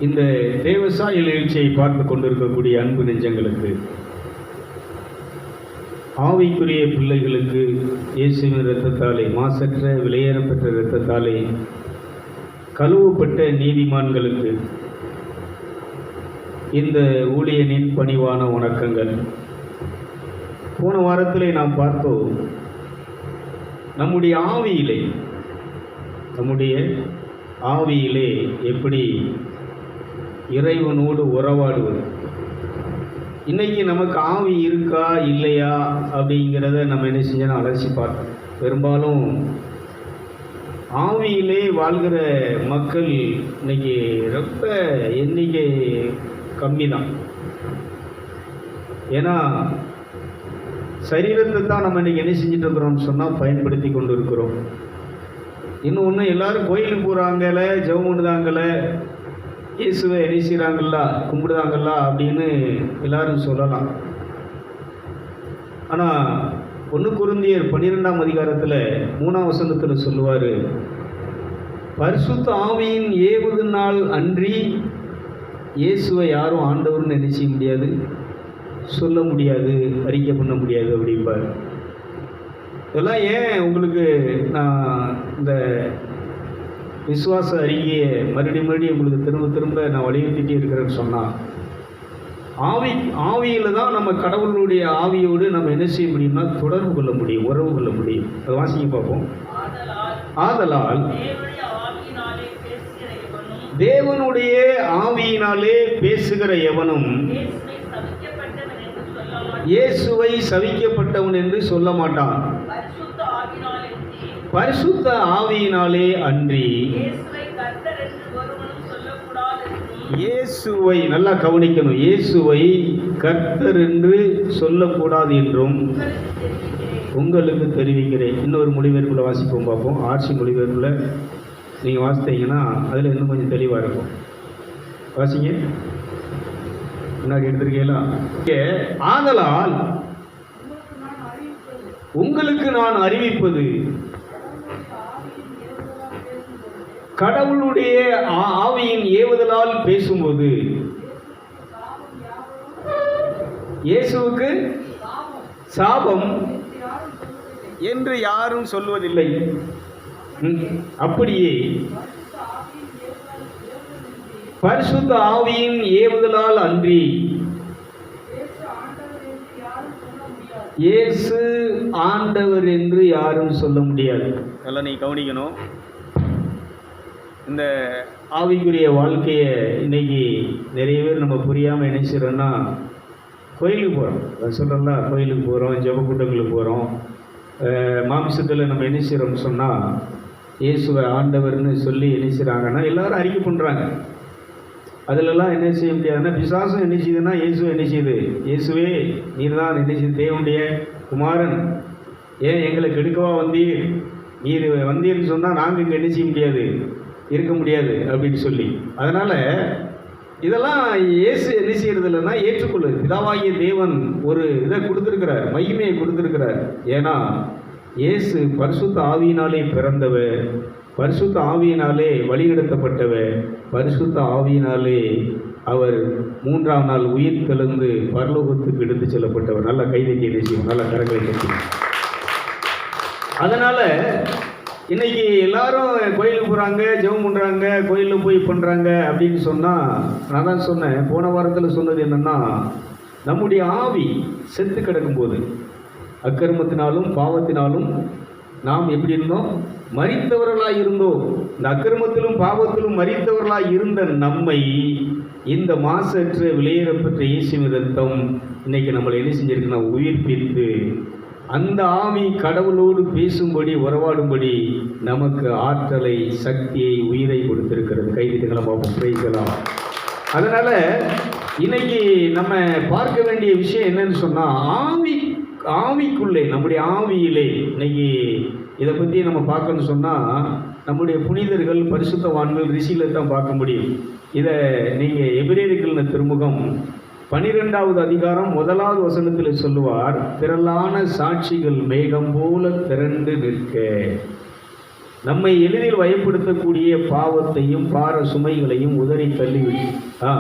இந்த தேவசாய நிகழ்ச்சியை பார்த்து கொண்டிருக்கக்கூடிய அன்பு நெஞ்சங்களுக்கு, ஆவிக்குரிய பிள்ளைகளுக்கு, இயேசுவின் இரத்தத்தாலே, மாசற்ற விலையேறப்பெற்ற இரத்தத்தாலே கழுவப்பட்ட நீதிமான்களுக்கு இந்த ஊழியனின் பணிவான வணக்கங்கள். போன வாரத்திலே நாம் பார்த்தோம், நம்முடைய ஆவியிலே எப்படி இறைவனோடு உறவாடுவது. இன்னைக்கு நமக்கு ஆவி இருக்கா இல்லையா அப்படிங்கிறத நம்ம என்ன செஞ்சோன்னா அலசி பார்த்தோம். பெரும்பாலும் ஆவியிலே வாழ்கிற மக்கள் இன்னைக்கு ரொம்ப எண்ணிக்கை கம்மி தான். ஏன்னா சரீரத்தை தான் நம்ம இன்றைக்கி என்ன செஞ்சுட்டு இருக்கிறோம்னு சொன்னால் பயன்படுத்தி கொண்டு இருக்கிறோம். இன்னொன்று, எல்லோரும் கோயிலுக்கு போகிறாங்கல்ல, ஜெபம் பண்ணுதாங்கல்ல, இயேசுவை என்ன செய்கிறாங்களா, கும்பிடுதாங்களா அப்படின்னு எல்லாரும் சொல்லலாம். ஆனால் 1 கொரிந்தியர் 12ஆம் அதிகாரத்தில் 3ஆம் வசனத்தில் சொல்லுவார், பரிசுத்த ஆவியின் ஏவுதனால் அன்றி இயேசுவை யாரும் ஆண்டவர்னு என்ன செய்ய முடியாது, சொல்ல முடியாது, அறிக்கை பண்ண முடியாது அப்படிம்பார். இதெல்லாம் ஏன் உங்களுக்கு நான் இந்த விசுவாச அறிக்கையை மறுபடியும் உங்களுக்கு திரும்ப நான் வலியுறுத்திட்டே இருக்கிறேன்னு சொன்னால், ஆவியில் தான் நம்ம கடவுளுடைய ஆவியோடு நம்ம என்ன செய்ய முடியும்னா தொடர்பு கொள்ள முடியும், உறவு கொள்ள முடியும். அதை வாசிக்க பார்ப்போம். ஆதலால் தேவனுடைய ஆவியினாலே பேசுகிற எவனும் இயேசுவை சபிக்கப்பட்டவன் என்று சொல்ல மாட்டான். பரிசுத்த ஆவியினாலே அன்றி இயேசுவை, நல்லா கவனிக்கணும், இயேசுவை கர்த்தர் என்று சொல்லக்கூடாது என்றும் உங்களுக்கு தெரிவிக்கிறேன். இன்னொரு மொழிபெயர்ப்புல வாசிப்போம் பார்ப்போம். ஆர்சி மொழிபெயர்ப்புல நீங்கள் வாசித்தீங்கன்னா அதில் இன்னும் கொஞ்சம் தெளிவாக இருக்கும். வாசிங்க, முன்னாடி எடுத்திருக்கீங்களா? ஆதலால் உங்களுக்கு நான் அறிவிப்பது, கடவுளுடைய ஆவியின் ஏவுதலால் பேசும்போது இயேசுவுக்கு சாபம் என்று யாரும் சொல்வதில்லை. அப்படியே பரிசுத்த ஆவியின் ஏவுதலால் அன்றி இயேசு ஆண்டவர் என்று யாரும் சொல்ல முடியாது. அதெல்லாம் நீ கவனிக்கணும். இந்த ஆவிக்குரிய வாழ்க்கையை இன்னைக்கு நிறைய பேர் நம்ம புரியாமல் என்ன செய்கிறோன்னா, கோயிலுக்கு போகிறோம், சொல்கிறோம்ல, கோயிலுக்கு போகிறோம், ஜெப கூட்டங்களுக்கு போகிறோம், மாமிசத்தில் நம்ம என்ன செய்கிறோம்னு சொன்னால் இயேசுவை ஆண்டவர்னு சொல்லி என்ன செய்கிறாங்கன்னா எல்லோரும் அறிக்கை பண்ணுறாங்க. அதிலெல்லாம் என்ன செய்ய முடியாதுன்னா, பிசாசும் என்ன செய்யுதுன்னா இயேசுவை என்ன செய்யுது, இயேசுவே நீர் தான் என்ன செய்யுது, தேவனுடைய குமாரன், ஏன் எங்களை கெடுக்கவா வந்தீர், நீர் வந்தீர்னு சொன்னால் நாங்கள் இங்கே என்ன செய்ய முடியாது, இருக்க முடியாது அப்படின்னு சொல்லி. அதனால் இதெல்லாம் இயேசு என்ன செய்கிறது இல்லைன்னா ஏற்றுக்கொள்ளுது. பிதாவாகிய தேவன் ஒரு இதை கொடுத்துருக்கிறார், மகிமையை கொடுத்துருக்கிறார். ஏன்னா இயேசு பரிசுத்த ஆவியினாலே பிறந்தவர், பரிசுத்த ஆவியினாலே வழிநடத்தப்பட்டவர், பரிசுத்த ஆவியினாலே அவர் 3ஆம் நாள் உயிர் தெழுந்து பரலோகத்துக்கு எடுத்து செல்லப்பட்டவர். நல்லா கைதட்டி செய்யும், நல்லா கரங்களை கட்டி. அதனால் இன்னைக்கு எல்லாரும் கோயிலுக்கு போகிறாங்க, ஜெபம் பண்ணுறாங்க, கோயிலில் போய் பண்ணுறாங்க அப்படின்னு சொன்னால், நான் தான் சொன்னேன் போன வாரத்தில் சொன்னது என்னென்னா, நம்முடைய ஆவி செத்து கிடக்கும்போது, அக்கிரமத்தினாலும் பாவத்தினாலும் நாம் எப்படி இருந்தோம், மரித்தவர்களாக இருந்தோம். இந்த அக்கிரமத்திலும் பாவத்திலும் மரித்தவர்களாக இருந்த நம்மை இந்த மாசற்ற விலையேறப்பெற்ற இயேசுவின் இரத்தம் இன்னைக்கு நம்மளை என்ன செஞ்சிருக்குன்னா உயிர்ப்பித்து, அந்த ஆவி கடவுளோடு பேசும்படி உறவாடும்படி நமக்கு ஆற்றலை, சக்தியை, உயிரை கொடுத்திருக்கிறது. கைதிட்டுகளை பார்ப்போம், பிரைஸ்லாம். அதனால் இன்னைக்கு நம்ம பார்க்க வேண்டிய விஷயம் என்னன்னு சொன்னால், ஆவிக்குள்ளே, நம்முடைய ஆவியிலே இன்னைக்கு இதை பற்றி நம்ம பார்க்கணும்னு சொன்னால், நம்முடைய புனிதர்கள், பரிசுத்தவான்கள், ரிஷிகளை தான் பார்க்க முடியும். இதை நீங்கள் எபிரேயர்களின் திருமுகம் 12வது அதிகாரம் 1வது வசனத்தில் சொல்லுவார், திரளான சாட்சிகள் மேகம் போல திரண்டு நிற்க. நம்மை எளிதில் வயப்படுத்தக்கூடிய பாவத்தையும் பார சுமைகளையும் உதறி தள்ளிவிட்டு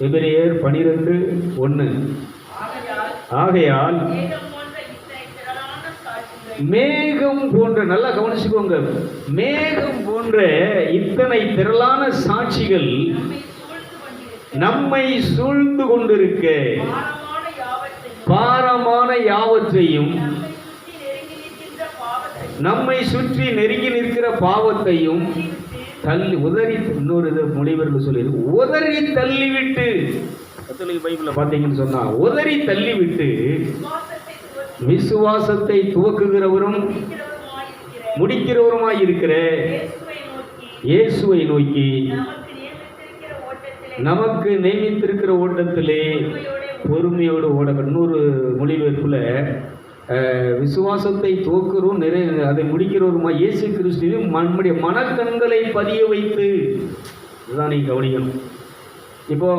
எபிரேயர் 12:1. ஆகையால் மேகம் போன்ற, நல்லா கவனிச்சுக்கோங்க, மேகம் போன்ற இத்தனை திரளான சாட்சிகள் நம்மை சூழ்ந்து கொண்டிருக்க பாரமான யாவற்றையும், நம்மை சுற்றி நெருங்கி நிற்கிற பாவத்தையும் தள்ளி உதறி, இன்னொரு மொழிபெயர்ப்பு சொல்லி உதறி தள்ளிவிட்டு, கத்தோலிக்க பைபிள்ல பார்த்தீங்கன்னு சொன்னா உதறி தள்ளிவிட்டு விசுவாசத்தை துவக்குகிறவரும் முடிக்கிறவருமாய் இருக்கிற இயேசுவை நோக்கி நமக்கு நியமித்திருக்கிற ஓட்டத்திலே பொறுமையோடு ஓட. இன்னொரு மொழிபெயர்ப்புல விசுவாசத்தை துவக்கிறோம் அதை முடிக்கிறவருமா இயேசு கிறிஸ்துவையும் நம்முடைய மனக்கண்களை பதிய வைத்து, இதுதான் நீங்க கவனிக்கணும். இப்போ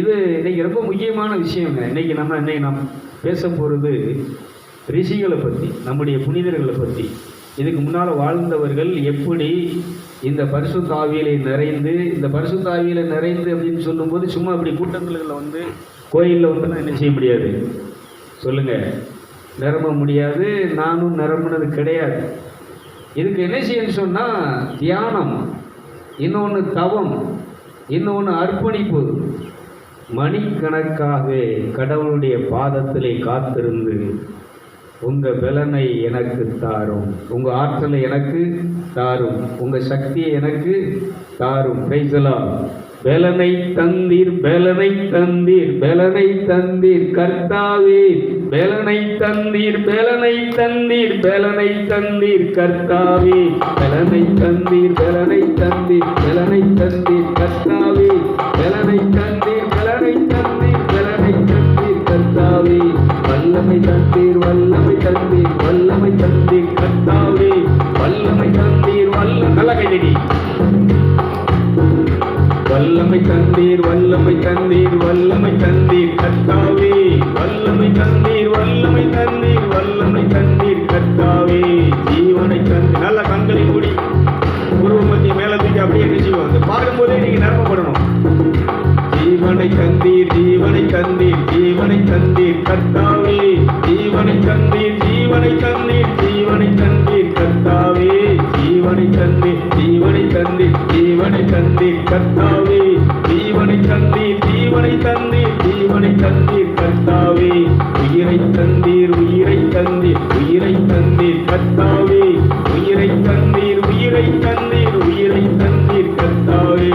இது இன்னைக்கு ரொம்ப முக்கியமான விஷயங்க. இன்னைக்கு நாம் பேச போகிறது ரிஷிகளை பற்றி, நம்முடைய புனிதர்களை பற்றி. இதுக்கு முன்னால் வாழ்ந்தவர்கள் எப்படி இந்த பரிசுத்த ஆவியிலே நிறைந்து, இந்த பரிசுத்த ஆவியில நிறைந்து அப்படின்னு சொல்லும்போது சும்மா அப்படி கூட்டங்களில் வந்து கோயிலில் வந்து என்ன செய்ய முடியாது சொல்லுங்க, நிரம்ப முடியாது. நானும் நிரம்பினது கிடையாது. இதுக்கு என்ன செய்யணும்னு சொன்னால் தியானம், இன்னொன்று தவம், இன்னொன்று அர்ப்பணிப்பு. மணிக்கணக்காக கடவுளுடைய பாதத்திலே காத்திருந்து உங்கள் பலனை எனக்கு தாரும், உங்கள் ஆற்றலை எனக்கு தாரும், உங்கள் சக்தியை எனக்கு தாரும். Price the Lord. பலனை தந்தீர், பலனை தந்தீர், பலனை தந்தீர் கர்த்தாவே, பலனை தந்தீர், பலனை தந்தீர், பலனை தந்தீர் கர்த்தாவே, பலனை தந்தீர், பலனை தந்தீர், பலனை தந்தீர் கர்த்தாவே, பலனை தந்தீர், பலனை தந்தீர், பலனை தந்தீர் கர்த்தாவே, வல்லமை தந்தீர், வல்லமை தந்தீர், வல்லமை தந்தீர் கர்த்தாவே, வல்லமை தந்தீர், நல்லா கைதடி, வல்லமை தந்தீர், வல்லமை தந்தீர், வல்லமை தந்தீர் கர்த்தாவே, வல்லமை தந்தீர், வல்லமை தந்தீர், வல்லமை தந்தீர் கர்த்தாவே, ஜீவனை தந்தீர். நல்ல கண்களை மூடி உருவமத்திய மேல தூக்கி அப்படியே நிச்சயம் வந்து பாடும்போதே நீங்க நிரப்பப்படணும். ஜீவனை தந்தீர், ஜீவனை தந்தீர், ஜீவனை தந்தீர் கர்த்தாவே, ஜீவனை தந்தீர், ஜீவனை தந்தீர், ஜீவனை தந்தீர் கர்த்தாவே, ஜீவனை தந்தீர், ஜீவனை தந்தீர், ஜீவனை தந்தீர் கர்த்தாவே, ஜீவனை தந்தீர், ஜீவனை தந்தீர், ஜீவனை தந்தீர் கர்த்தாவே, உயிரை தந்தீர், உயிரை தந்தீர், உயிரை தந்தீர் கர்த்தாவே, உயிரை தந்தீர், உயிரை தந்தீர், உயிரை தந்தீர் கர்த்தாவே,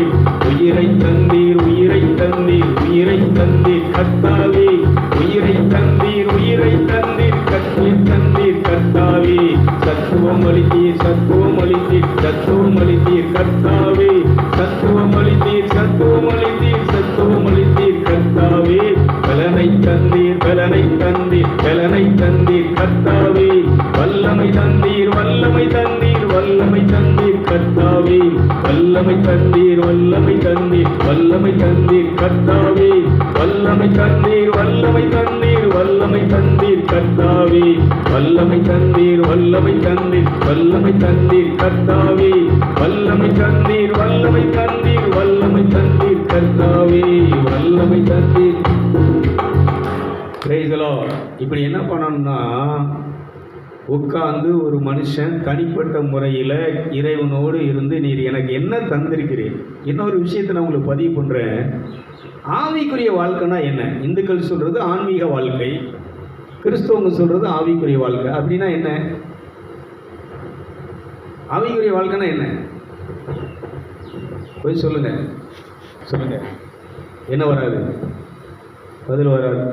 உயிரை தந்தீர், உயிரை தந்தீர், உயிரை தந்தீர் கர்த்தாவே, உயிரை தந்தீர், உயிரை தந்தீர், கத்தீர் தந்தீர் கர்த்தாவே, சத்துவம் அளித்தீர், சத்துவம் அளித்தீர், சத்துவம் அளித்தீர் கர்த்தாவே, சத்துவம் அளித்தீர், சத்துவம் அளித்தீர், சத்துவம் அளித்தீர் கர்த்தாவே, பலனை தந்தீர், பலனை தந்தீர், பலனை தந்தீர் கர்த்தாவே, வல்லமை தந்தீர், வல்லமை தந்தீர், வல்லமை தந்தீர் கர்த்தாவே, வல்லமை தந்தீர், வல்லமை தந்தீர், வல்லமை தந்தீர் கர்த்தாவே, வல்லமை தந்தீர், வல்லமை தந்தீர், வல்லமை தந்தீர் கர்த்தாவே, வல்லமை தந்தீர், வல்லமை தந்தீர், வல்லமை தந்தீர் கர்த்தாவே, வல்லமை தந்தீர், வல்லமை தந்தீர், வல்லமை தந்தீர் கர்த்தாவே, வல்லமை தந்தீர். Praise the lord. இப்படி என்ன பண்ணணும்னா, உட்கார்ந்து ஒரு மனுஷன் தனிப்பட்ட முறையில் இறைவனோடு இருந்து, நீர் எனக்கு என்ன தந்திருக்கிறேன். இன்னொரு விஷயத்தை நான் உங்களுக்கு பதிவு பண்ணுறேன். ஆவிக்குரிய வாழ்க்கைனா என்ன? இந்துக்கள் சொல்கிறது ஆன்மீக வாழ்க்கை, கிறிஸ்தவங்க சொல்கிறது ஆவிக்குரிய வாழ்க்கை. அப்படின்னா என்ன? ஆவிக்குரிய வாழ்க்கைனா என்ன? போய் சொல்லுங்க, சொல்லுங்க. என்ன வராது? பதில் வராது.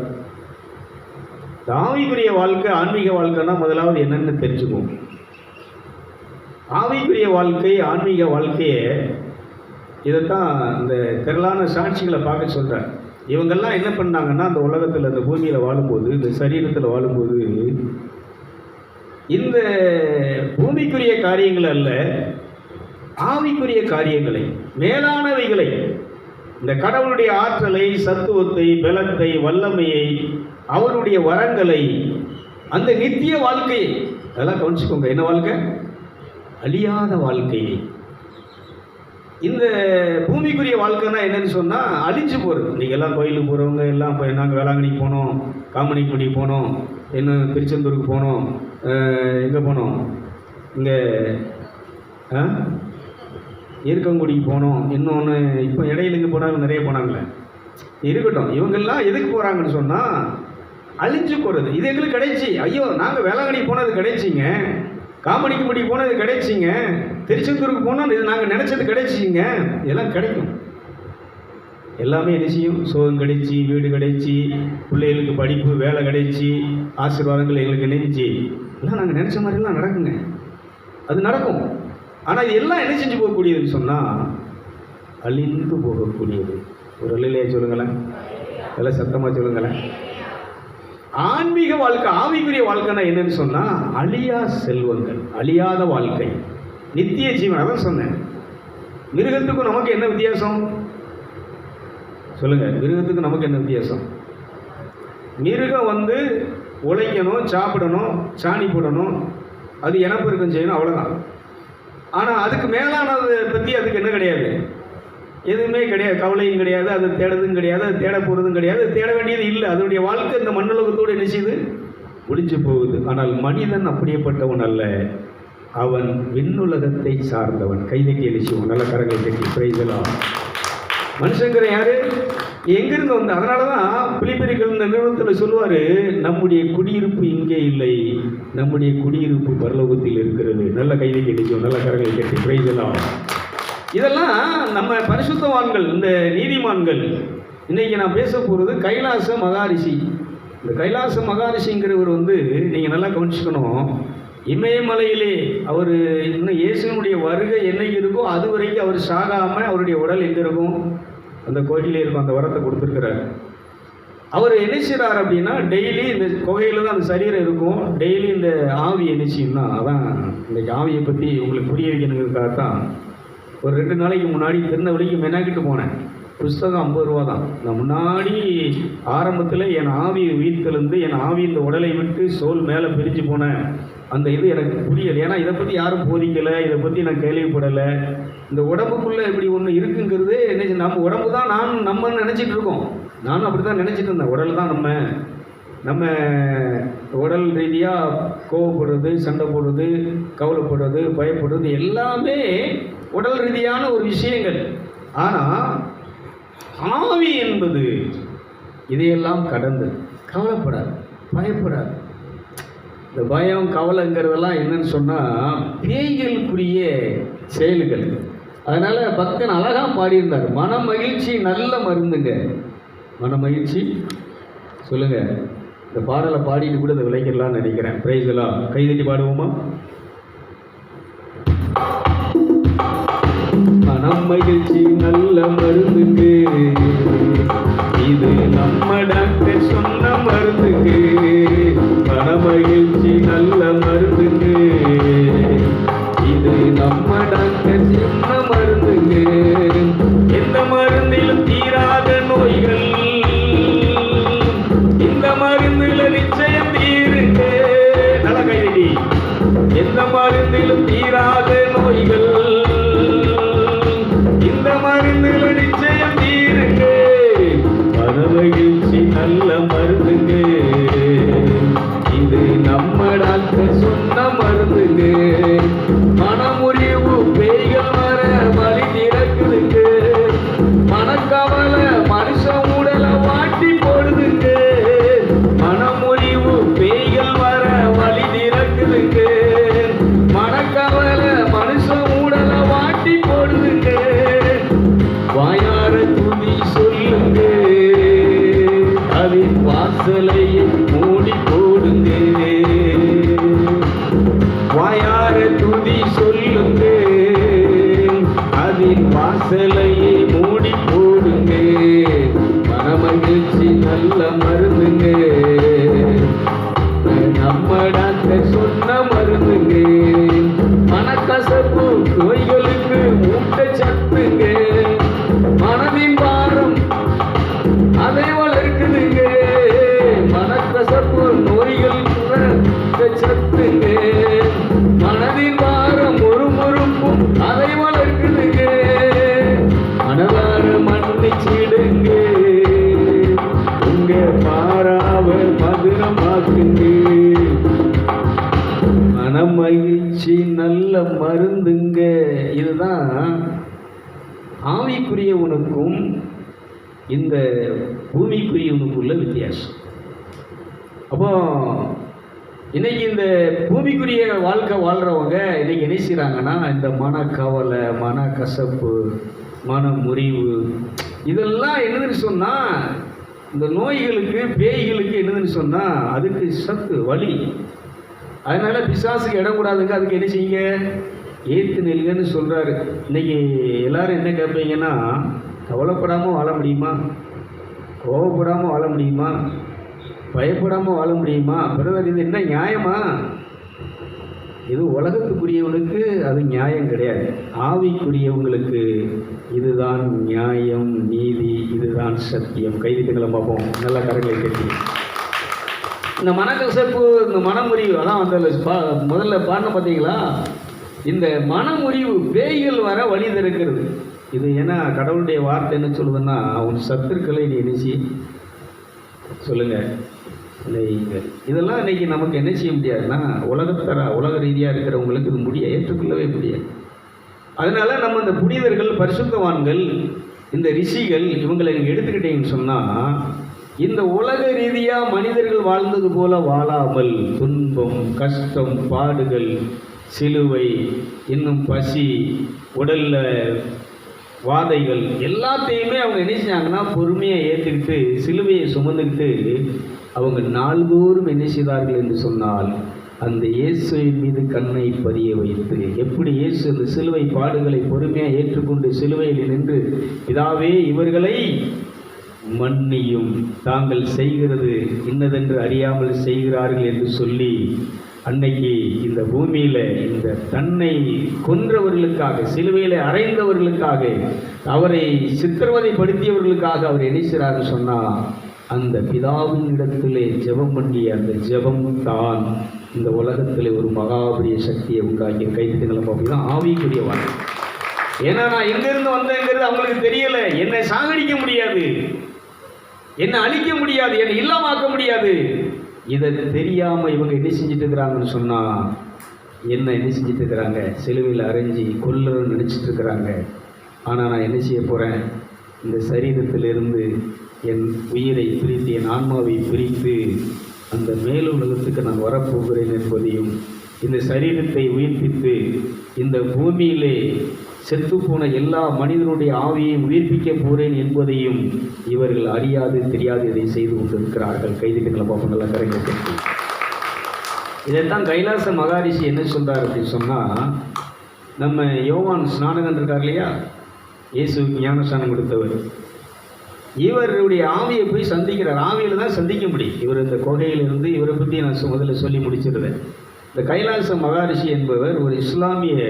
ஆவிக்குரிய வாழ்க்கை, ஆன்மீக வாழ்க்கைனா முதலாவது என்னன்னு தெரிஞ்சுக்குவோம். ஆவிக்குரிய வாழ்க்கை, ஆன்மீக வாழ்க்கையை இதைத்தான் இந்த திரளான சாட்சிகளை பார்க்க சொல்கிறேன். இவங்கெல்லாம் என்ன பண்ணாங்கன்னா, அந்த உலகத்தில், அந்த பூமியில் வாழும்போது, இந்த சரீரத்தில் வாழும்போது, இந்த பூமிக்குரிய காரியங்கள் அல்ல, ஆவிக்குரிய காரியங்களை, மேலானவைகளை, இந்த கடவுளுடைய ஆற்றலை, சத்துவத்தை, பலத்தை, வல்லமையை, அவருடைய வரங்களை, அந்த நித்திய வாழ்க்கையை அதெல்லாம் கவனிச்சுக்கோங்க. என்ன வாழ்க்கை? அழியாத வாழ்க்கையை. இந்த பூமிக்குரிய வாழ்க்கைன்னா என்னன்னு சொன்னால் அழிஞ்சு போகிறது. நீங்கள் எல்லாம் கோயிலுக்கு போகிறவங்க எல்லாம் இப்போ நாங்கள் வேளாங்கண்ணிக்கு போனோம், காமனிக்குடி போனோம், இன்னும் திருச்செந்தூருக்கு போனோம், எங்கே போனோம், இங்கே ஈர்க்கங்குடிக்கு போனோம், இன்னொன்று இப்போ இடையில இங்கே போனாங்க, நிறைய போனாங்களே. இருக்கட்டும், இவங்கெல்லாம் எதுக்கு போகிறாங்கன்னு சொன்னால் அழிஞ்சு போகிறது. இது எங்களுக்கு கிடைச்சி, ஐயோ நாங்கள் வேளாங்கண்ணி போனது கிடைச்சிங்க, காமனிக்குடி போனது கிடைச்சிங்க, திருச்செந்தூருக்கு போனோம், இது நாங்கள் நினச்சது கிடைச்சிங்க. இதெல்லாம் கிடைக்கும். எல்லாமே என்ன செய்யும்? சோகம் கிடைச்சி, வீடு கிடைச்சி, பிள்ளைகளுக்கு படிப்பு, வேலை கிடைச்சி, ஆசீர்வாதங்கள் எங்களுக்கு நினைச்சு எல்லாம் நாங்கள் நினச்ச மாதிரிலாம் நடக்குங்க. அது நடக்கும். ஆனால் இது எல்லாம் என்ன செஞ்சு போகக்கூடியதுன்னு சொன்னால் அழிந்து போகக்கூடியது. ஒரு அல்லையே சொல்லுங்களேன், எல்லாம் சத்தமாக சொல்லுங்களேன். ஆன்மீக வாழ்க்கை, ஆவிக்குரிய வாழ்க்கைன்னா என்னன்னு சொன்னால் அழியா செல்வங்கள், அழியாத வாழ்க்கை, நித்திய ஜீவன். அதான் சொன்னேன். மிருகத்துக்கும் நமக்கு என்ன வித்தியாசம் சொல்லுங்க? மிருகத்துக்கு நமக்கு என்ன வித்தியாசம்? மிருகம் உழைக்கணும், சாப்பிடணும், சாணி போடணும், அது இனப்பெருக்கம் செய்யணும், அவ்வளோதான். ஆனால் அதுக்கு மேலானதை பற்றி அதுக்கு என்ன கிடையாது, எதுவுமே கிடையாது. கவலையும் கிடையாது, அது தேடுறதும் கிடையாது, அது தேட போகிறதும் கிடையாது, அது தேட வேண்டியது இல்லை. அதனுடைய வாழ்க்கை இந்த மண்ணுலகத்தோடு என்ன செய்யுது? முடிஞ்சு போகுது. ஆனால் மனிதன் அப்படியேப்பட்டவன் அல்ல, அவன் விண்ணுலகத்தை சார்ந்தவன். கைதட்டி எழுச்சிவன், நல்ல கரங்களை கட்டி பிரைசலாம். மனுஷங்கிற யாரு? எங்கிருந்து வந்து? அதனால தான் பிலிப்பியர்கள் இந்த நிறுவனத்தில் சொல்லுவார், நம்முடைய குடியிருப்பு இங்கே இல்லை, நம்முடைய குடியிருப்பு பரலோகத்தில் இருக்கிறது. நல்ல கைதட்டி எழுச்சிவன், நல்ல கரங்களை கட்டி பிரைசலாம். இதெல்லாம் நம்ம பரிசுத்தவான்கள், இந்த நீதிமான்கள். இன்றைக்கி நான் பேச போகிறது கைலாச மகாரிஷி. இந்த கைலாச மகாரிஷிங்கிறவர் நீங்கள் நல்லா கவனிச்சுக்கணும். இமயமலையிலே அவர் இன்னும் இயேசுனுடைய வருகை என்னைக்கு இருக்கோ அது வரைக்கும் அவர் சாகாமல் அவருடைய உடல் எங்கே இருக்கும்? அந்த கோயிலே இருக்கும். அந்த வரத்தை கொடுத்துருக்கிறார். அவர் என்ன செய்கிறார் அப்படின்னா, டெய்லி இந்த குகையில் தான் அந்த சரீரம் இருக்கும். டெய்லி இந்த ஆவி என்ன செய்யும்னா, அதான் இன்றைக்கி ஆவியை பற்றி உங்களுக்கு புரிய வைக்கணுங்கிறதுக்காகத்தான் ஒரு 2 நாளைக்கு முன்னாடி திருநெல்வேலிக்கு மெனாக்கிட்டு போனேன். புஸ்தகம் 50 ரூபா தான். நான் முன்னாடி ஆரம்பத்தில் என் ஆவி உயிர்த்தெழுந்து என் ஆவி இந்த உடலை விட்டு சோல் மேலே பிரிஞ்சு போனேன். அந்த இது எனக்கு புரியலை. ஏன்னா இதை பற்றி யாரும் போதிக்கலை, இதை பற்றி நான் கேள்விப்படலை. இந்த உடம்புக்குள்ளே இப்படி ஒன்று இருக்குங்கிறது என்ன, நம்ம உடம்பு தான் நம்ம நினச்சிட்டு இருக்கோம். நானும் அப்படி தான் நினச்சிட்டு இருந்தேன். உடல் தான் நம்ம உடல் ரீதியாக கோவப்படுறது, சண்டை போடுறது, கவலைப்படுறது, பயப்படுறது எல்லாமே உடல் ரீதியான ஒரு விஷயங்கள். ஆனால் ஆவி என்பது இதையெல்லாம் கடந்து கவலைப்படாது, பயப்படாது. இந்த பயம் கவலைங்கிறதெல்லாம் என்னன்னு சொன்னால் பேய்களுக்குரிய செயல்கள். அதனால் பக்தன் அழகாக பாடியிருந்தார், மன மகிழ்ச்சி நல்ல மருந்துங்க. மன மகிழ்ச்சி சொல்லுங்கள். இந்த பாடலை பாடிட்டு கூட இதை விளைக்கலாம்னு நினைக்கிறேன். பிரைஸ் எல்லாம் கைதட்டி பாடுவோமா? மனம் மகிழ்ச்சி நல்ல மருந்துக்கு, இது நம்ம டாக்டர் சொன்ன மருந்துக்கு. மன மகிழ்ச்சி நல்ல மருந்துக்கு, இது நம்ம டாக்டர் சொன்ன மருந்துக்கு. எந்த மருந்திலும் தீராத நோய்கள் இந்த மருந்துல நிச்சயம் தீருங்க. நல்ல கைதடி. எந்த மருந்திலும் தீராத நோய்கள் இந்த மருந்துல நிச்சயம் தீருங்க. வளர்க்குதுங்க, மனதின் பாரம் ஒரு முறுப்பும் அதை வளர்க்குதுங்க, மனதார மன்னிச்சிடுங்க, உங்க பாராவ மதுரமாக்குங்க, மனம் மகிழ்ச்சி நல்ல மருந்துங்க. இதுதான் ஆவிக்குரியவனுக்கும் இந்த பூமிக்குரியவனுக்குள்ள வித்தியாசம். அப்போ இன்னைக்கு இந்த பூமிக்குரிய வாழ்க்கை வாழ்கிறவங்க இன்னைக்கு என்ன செய்கிறாங்கன்னா, இந்த மனக்கவலை, மன கசப்பு, மன முறிவு, இதெல்லாம் என்னதுன்னு சொன்னால், இந்த நோய்களுக்கு பேய்களுக்கு என்னதுன்னு சொன்னால் அதுக்கு சத்து வலி. அதனால பிசாசுக்கு இடம் கூடாதுங்க. அதுக்கு என்ன செய்யுங்க, ஏற்று நெல்லுங்கன்னு சொல்கிறாரு. இன்னைக்கு எல்லாரும் என்ன கேட்பீங்கன்னா, கவலைப்படாமல் வாழ முடியுமா, கோவப்படாமல் வாழ முடியுமா, பயப்படாமல் வாழ முடியுமா? பிரதர், இது என்ன நியாயமா? இது உலகத்துக்குரியவனுக்கு அது நியாயம் கிடையாது. ஆவிக்குரியவங்களுக்கு இதுதான் நியாயம், நீதி, இதுதான் சத்தியம். கைதிட்டுங்களை பார்ப்போம், நல்லா கரங்களை கட்டி. இந்த மனக்கசப்பு, இந்த மனமுறிவு, அதான் அந்த முதல்ல பாடின பார்த்தீங்களா, இந்த மனமுறிவு பேய்கள் வர வழி திறக்கிறது. இது ஏன்னா கடவுளுடைய வார்த்தை என்ன சொல்லுதுன்னா, உன் சத்துருக்களை நீ நினைச்சி சொல்லுங்க. இதெல்லாம் இன்னைக்கு நமக்கு என்ன செய்ய முடியாதுன்னா, உலக ரீதியாக இருக்கிறவங்களுக்கு இது ஏற்றுக்கொள்ளவே முடியாது. அதனால நம்ம இந்த புனிதர்கள், பரிசுத்தவான்கள், இந்த ரிஷிகள், இவங்களை நீங்கள் எடுத்துக்கிட்டீங்கன்னு சொன்னால், இந்த உலக ரீதியாக மனிதர்கள் வாழ்ந்தது போல வாழாமல் துன்பம், கஷ்டம், பாடுகள், சிலுவை, இன்னும் பசி, உடல்ல வாதைகள் எல்லாத்தையுமே அவங்க என்ன செஞ்சாங்கன்னா பொறுமையாக ஏற்றுக்கிட்டு சிலுவையை சுமந்துக்கிட்டு அவங்க நாள்தோறும் என்ன செய்தார்கள் என்று சொன்னால், அந்த இயேசுவின் மீது கண்ணை பதிய வைத்து, எப்படி இயேசு அந்த சிலுவை பாடுகளை பொறுமையாக ஏற்றுக்கொண்டு சிலுவையில் நின்று, பிதாவே இவர்களை மன்னியும், தாங்கள் செய்கிறது இன்னதென்று அறியாமல் செய்கிறார்கள் என்று சொல்லி, அன்னைக்கு இந்த பூமியில் இந்த தன்னை கொன்றவர்களுக்காக, சிலுவையில் அறைந்தவர்களுக்காக, அவரை சித்திரவதைப்படுத்தியவர்களுக்காக அவர் என்ன செய்கிறாருன்னு சொன்னால், அந்த பிதாவின் இடத்திலே ஜெபம் பண்ணிய அந்த ஜெபம் தான் இந்த உலகத்தில் ஒரு மகாபரிய சக்தியை உண்டாக்கிய. கைதிட்டுங்களை அப்படின்னா ஆவிக்குரிய வாழ்க்கை. ஏன்னா நான் எங்கேருந்து வந்தேங்கிறது அவங்களுக்கு தெரியலை. என்னை சாகடிக்க முடியாது, என்னை அழிக்க முடியாது, என்னை இல்லாமாக்க முடியாது. இதை தெரியாமல் இவங்க என்ன செஞ்சுட்டு இருக்கிறாங்கன்னு சொன்னால், என்ன செஞ்சுட்டு இருக்கிறாங்க, சிலுவையில் அரைஞ்சி கொல்லுன்னு நினச்சிட்டு இருக்கிறாங்க. ஆனால் நான் என்ன செய்ய போகிறேன், இந்த சரீரத்திலிருந்து என் உயிரை பிரித்து, என் ஆன்மாவை பிரித்து அந்த மேலுலகத்துக்கு நான் வரப்போகிறேன் என்பதையும், இந்த சரீரத்தை உயிர்ப்பித்து இந்த பூமியிலே செத்துப்போன எல்லா மனிதனுடைய ஆவியை உயிர்ப்பிக்க போகிறேன் என்பதையும் இவர்கள் அறியாது தெரியாது இதை செய்து கொண்டிருக்கிறார்கள். கைதிட்டுங்களை பார்ப்போம், நல்லா கரைங்க. இதைத்தான் கைலாச மகாரிஷி என்ன சொல்கிறார் அப்படின்னு சொன்னால், நம்ம யோவான் ஸ்நானகன் இருக்கார் இல்லையா, இயேசுக்கு ஞானஸ்நானம் கொடுத்தவர், இவருடைய ஆவியை போய் சந்திக்கிறார். ஆவியில் தான் சந்திக்க முடியும். இவர் இந்த கொகையிலிருந்து இவரை பற்றி நான் முதல்ல சொல்லி முடிச்சிருந்தேன். இந்த கைலாச மகாரிஷி என்பவர் ஒரு இஸ்லாமிய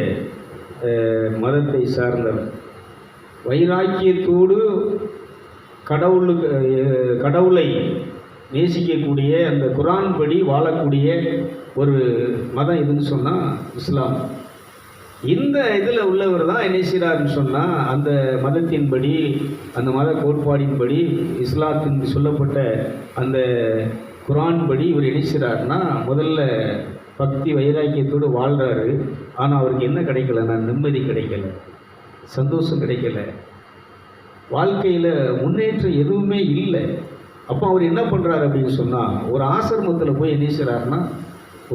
மதத்தை சார்ந்தவர். வைராக்கியத்தோடு கடவுளை நேசிக்கக்கூடிய, அந்த குரான் படி வாழக்கூடிய ஒரு மதம் எதுன்னு சொன்னால் இஸ்லாம். இந்த இதில் உள்ளவர் தான் என்ன செய்கிறாருன்னு சொன்னால், அந்த மதத்தின்படி, அந்த மத கோட்பாடின்படி, இஸ்லாத்தின் சொல்லப்பட்ட அந்த குரான் படி இவர் என்ன செய்கிறாருன்னா, முதல்ல பக்தி வைராக்கியத்தோடு வாழ்கிறாரு. ஆனால் அவருக்கு என்ன கிடைக்கலன்னா, நிம்மதி கிடைக்கல, சந்தோஷம் கிடைக்கல, வாழ்க்கையில் முன்னேற்றம் எதுவுமே இல்லை. அப்போ அவர் என்ன பண்ணுறாரு அப்படின்னு சொன்னால், ஒரு ஆசிரமத்தில் போய் என்ன செய்கிறாருன்னா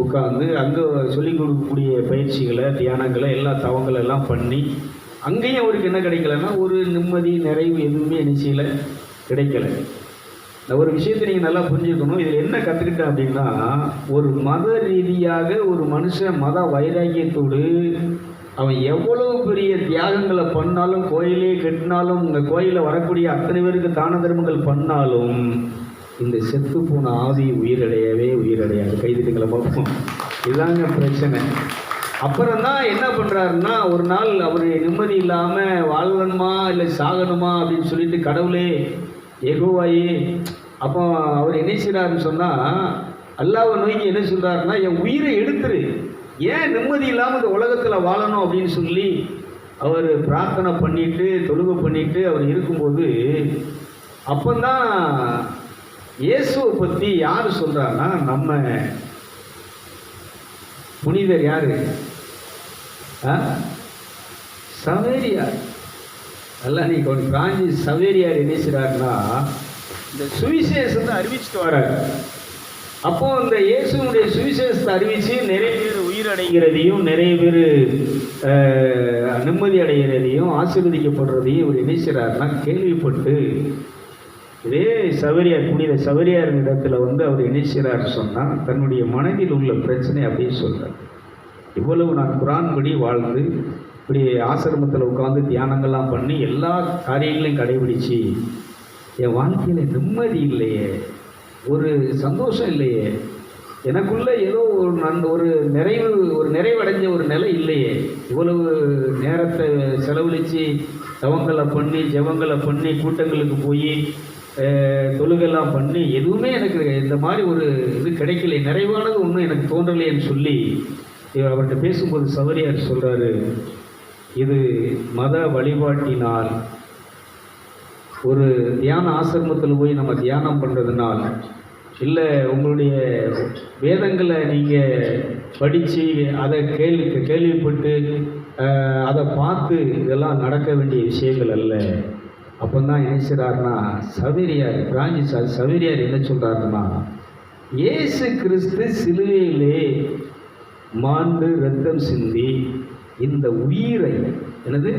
உட்காந்து அங்கே சொல்லிக் கொடுக்கக்கூடிய பயிற்சிகளை, தியானங்களை, எல்லா தவங்களெல்லாம் பண்ணி, அங்கேயும் அவருக்கு என்ன கிடைக்கலன்னா ஒரு நிம்மதி, நிறைவு எதுவுமே என்ன செய்யலை, கிடைக்கல. இந்த ஒரு விஷயத்தை நீங்கள் நல்லா புரிஞ்சுக்கணும். இதில் என்ன கற்றுக்கிட்டேன் அப்படின்னா, ஒரு மத ரீதியாக ஒரு மனுஷன் மத வைராக்கியத்தோடு அவன் எவ்வளவு பெரிய தியாகங்களை பண்ணாலும், கோயிலே கட்டினாலும், உங்கள் கோயிலில் வரக்கூடிய அத்தனை பேருக்கு தான தர்மங்கள் பண்ணாலும், இந்த செத்து போன ஆவி உயிரடையாது. கைதிட்டுங்களை பார்ப்போம், இதுதாங்க பிரச்சனை. அப்புறம்தான் என்ன பண்ணுறாருன்னா, ஒரு நாள் அவர் நிம்மதி இல்லாமல் வாழணுமா இல்லை சாகணுமா அப்படின்னு சொல்லிட்டு, கடவுளே யெகோவாயே, அப்போ அவர் என்ன செய்கிறாருன்னு சொன்னால், அல்லாஹ்வை நோக்கி என்ன சொல்றாருன்னா, என் உயிரை எடுத்துரு, ஏன் நிம்மதி இல்லாமல் இந்த உலகத்தில் வாழணும் அப்படின்னு சொல்லி அவர் பிரார்த்தனை பண்ணிட்டு தொழுகை பண்ணிட்டு அவர் இருக்கும்போது, அப்பந்தான் இயேசுவை பற்றி யார் சொல்றாருன்னா, நம்ம புனிதர் யாரு, சவேரியார். நல்லா நீ பிரான்சிஸ் சவேரியார் என்ன செய்றாருன்னா, இந்த சுவிசேஷத்தை அறிவிச்சுட்டு வராரு. அப்போ இந்த இயேசுனுடைய சுவிசேஷத்தை அறிவித்து நிறைய பேர் உயிரடைகிறதையும் நிறைய பேர் நிம்மதி அடைகிறதையும் ஆசீர்வதிக்கப்படுறதையும் இவர் என்ன செய்றாருன்னா கேள்விப்பட்டு, இதே சவேரியார் புனித சவேரியார் இடத்துல அவர் என்ன செய்றாரு சொன்னால், தன்னுடைய மனதில் உள்ள பிரச்சனை அப்படின்னு சொல்கிறார். இவ்வளவு நான் குரான் படி வாழ்ந்து இப்படி ஆசிரமத்தில் உட்காந்து தியானங்கள்லாம் பண்ணி எல்லா காரியங்களையும் கடைபிடிச்சு என் வாழ்க்கையில் நிம்மதி இல்லையே, ஒரு சந்தோஷம் இல்லையே, எனக்குள்ள ஏதோ ஒரு நிறைவடைஞ்ச ஒரு நிலை இல்லையே, இவ்வளவு நேரத்தை செலவழித்து தவங்களை பண்ணி ஜெபங்களை பண்ணி கூட்டங்களுக்கு போய் தொழுகெல்லாம் பண்ணி எதுவுமே எனக்கு இந்த மாதிரி ஒரு இது கிடைக்கல, நிறைவானது ஒன்றும் எனக்கு தோன்றலைன்னு சொல்லி அவர்கிட்ட பேசும்போது சவேரியார் சொல்கிறாரு, இது மத வழிபாட்டினால் ஒரு தியான ஆசிரமத்தில் போய் நம்ம தியானம் பண்ணுறதுனால் இல்லை உங்களுடைய வேதங்களை நீங்கள் படித்து அதை கேள்விப்பட்டு அதை பார்த்து இதெல்லாம் நடக்க வேண்டிய விஷயங்கள் அல்ல. அப்போ தான் என்ன செய்கிறாருன்னா சவேரியார் பிரான்சிஸ் சவேரியார் என்ன சொல்கிறாருன்னா, இயேசு கிறிஸ்து சிலுவையிலே மாண்டு ரத்தம் சிந்தி இந்த உயிரை என்னது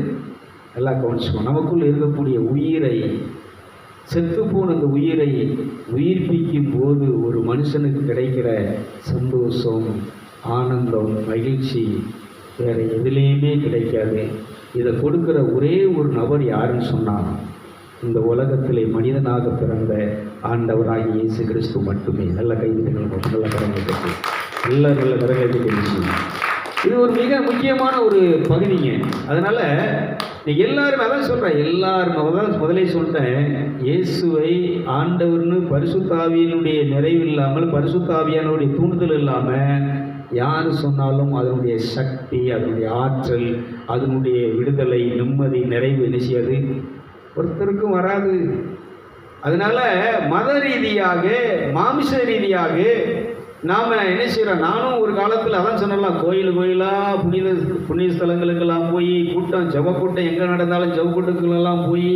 எல்லாம் கவனிச்சுக்கணும், நமக்குள்ள இருக்கக்கூடிய உயிரை செத்துப்போன இந்த உயிரை உயிர்ப்பிக்கும் போது ஒரு மனுஷனுக்கு கிடைக்கிற சந்தோஷம் ஆனந்தம் மகிழ்ச்சி வேறு எதுலேயுமே கிடைக்காது. இதை கொடுக்குற ஒரே ஒரு நபர் யாருன்னு சொன்னால், இந்த உலகத்திலே மனிதனாக பிறந்த ஆண்டவராகி இயேசு கிறிஸ்து மட்டுமே. நல்ல கைவிடுங்கள், நல்ல கரங்கள், நல்ல கரங்களை தெரிஞ்சு. இது ஒரு மிக முக்கியமான ஒரு பகுதிங்க. அதனால் நீ எல்லாரும் அதான் சொல்கிறேன், எல்லாரும் தான் முதலே சொல்லிட்டேன், இயேசுவை ஆண்டவர்னு பரிசுத்தாவியினுடைய நிறைவு இல்லாமல் பரிசுத்தாவியானுடைய தூண்டுதல் இல்லாமல் யார் சொன்னாலும் அதனுடைய சக்தி அதனுடைய ஆற்றல் அதனுடைய விடுதலை நிம்மதி நிறைவு என்ன செய்யாது ஒருத்தருக்கும் வராது. அதனால் மத ரீதியாக மாமிச ரீதியாக நாம் என்ன செய்கிறோம், நானும் ஒரு காலத்தில் அதான் சொன்னலாம், கோயிலாக புனித ஸ்தலங்களுக்கெல்லாம் போய் கூட்டம் ஜப கூட்டம் எங்கே நடந்தாலும் ஜப கூட்டத்துக்கெல்லாம் போய்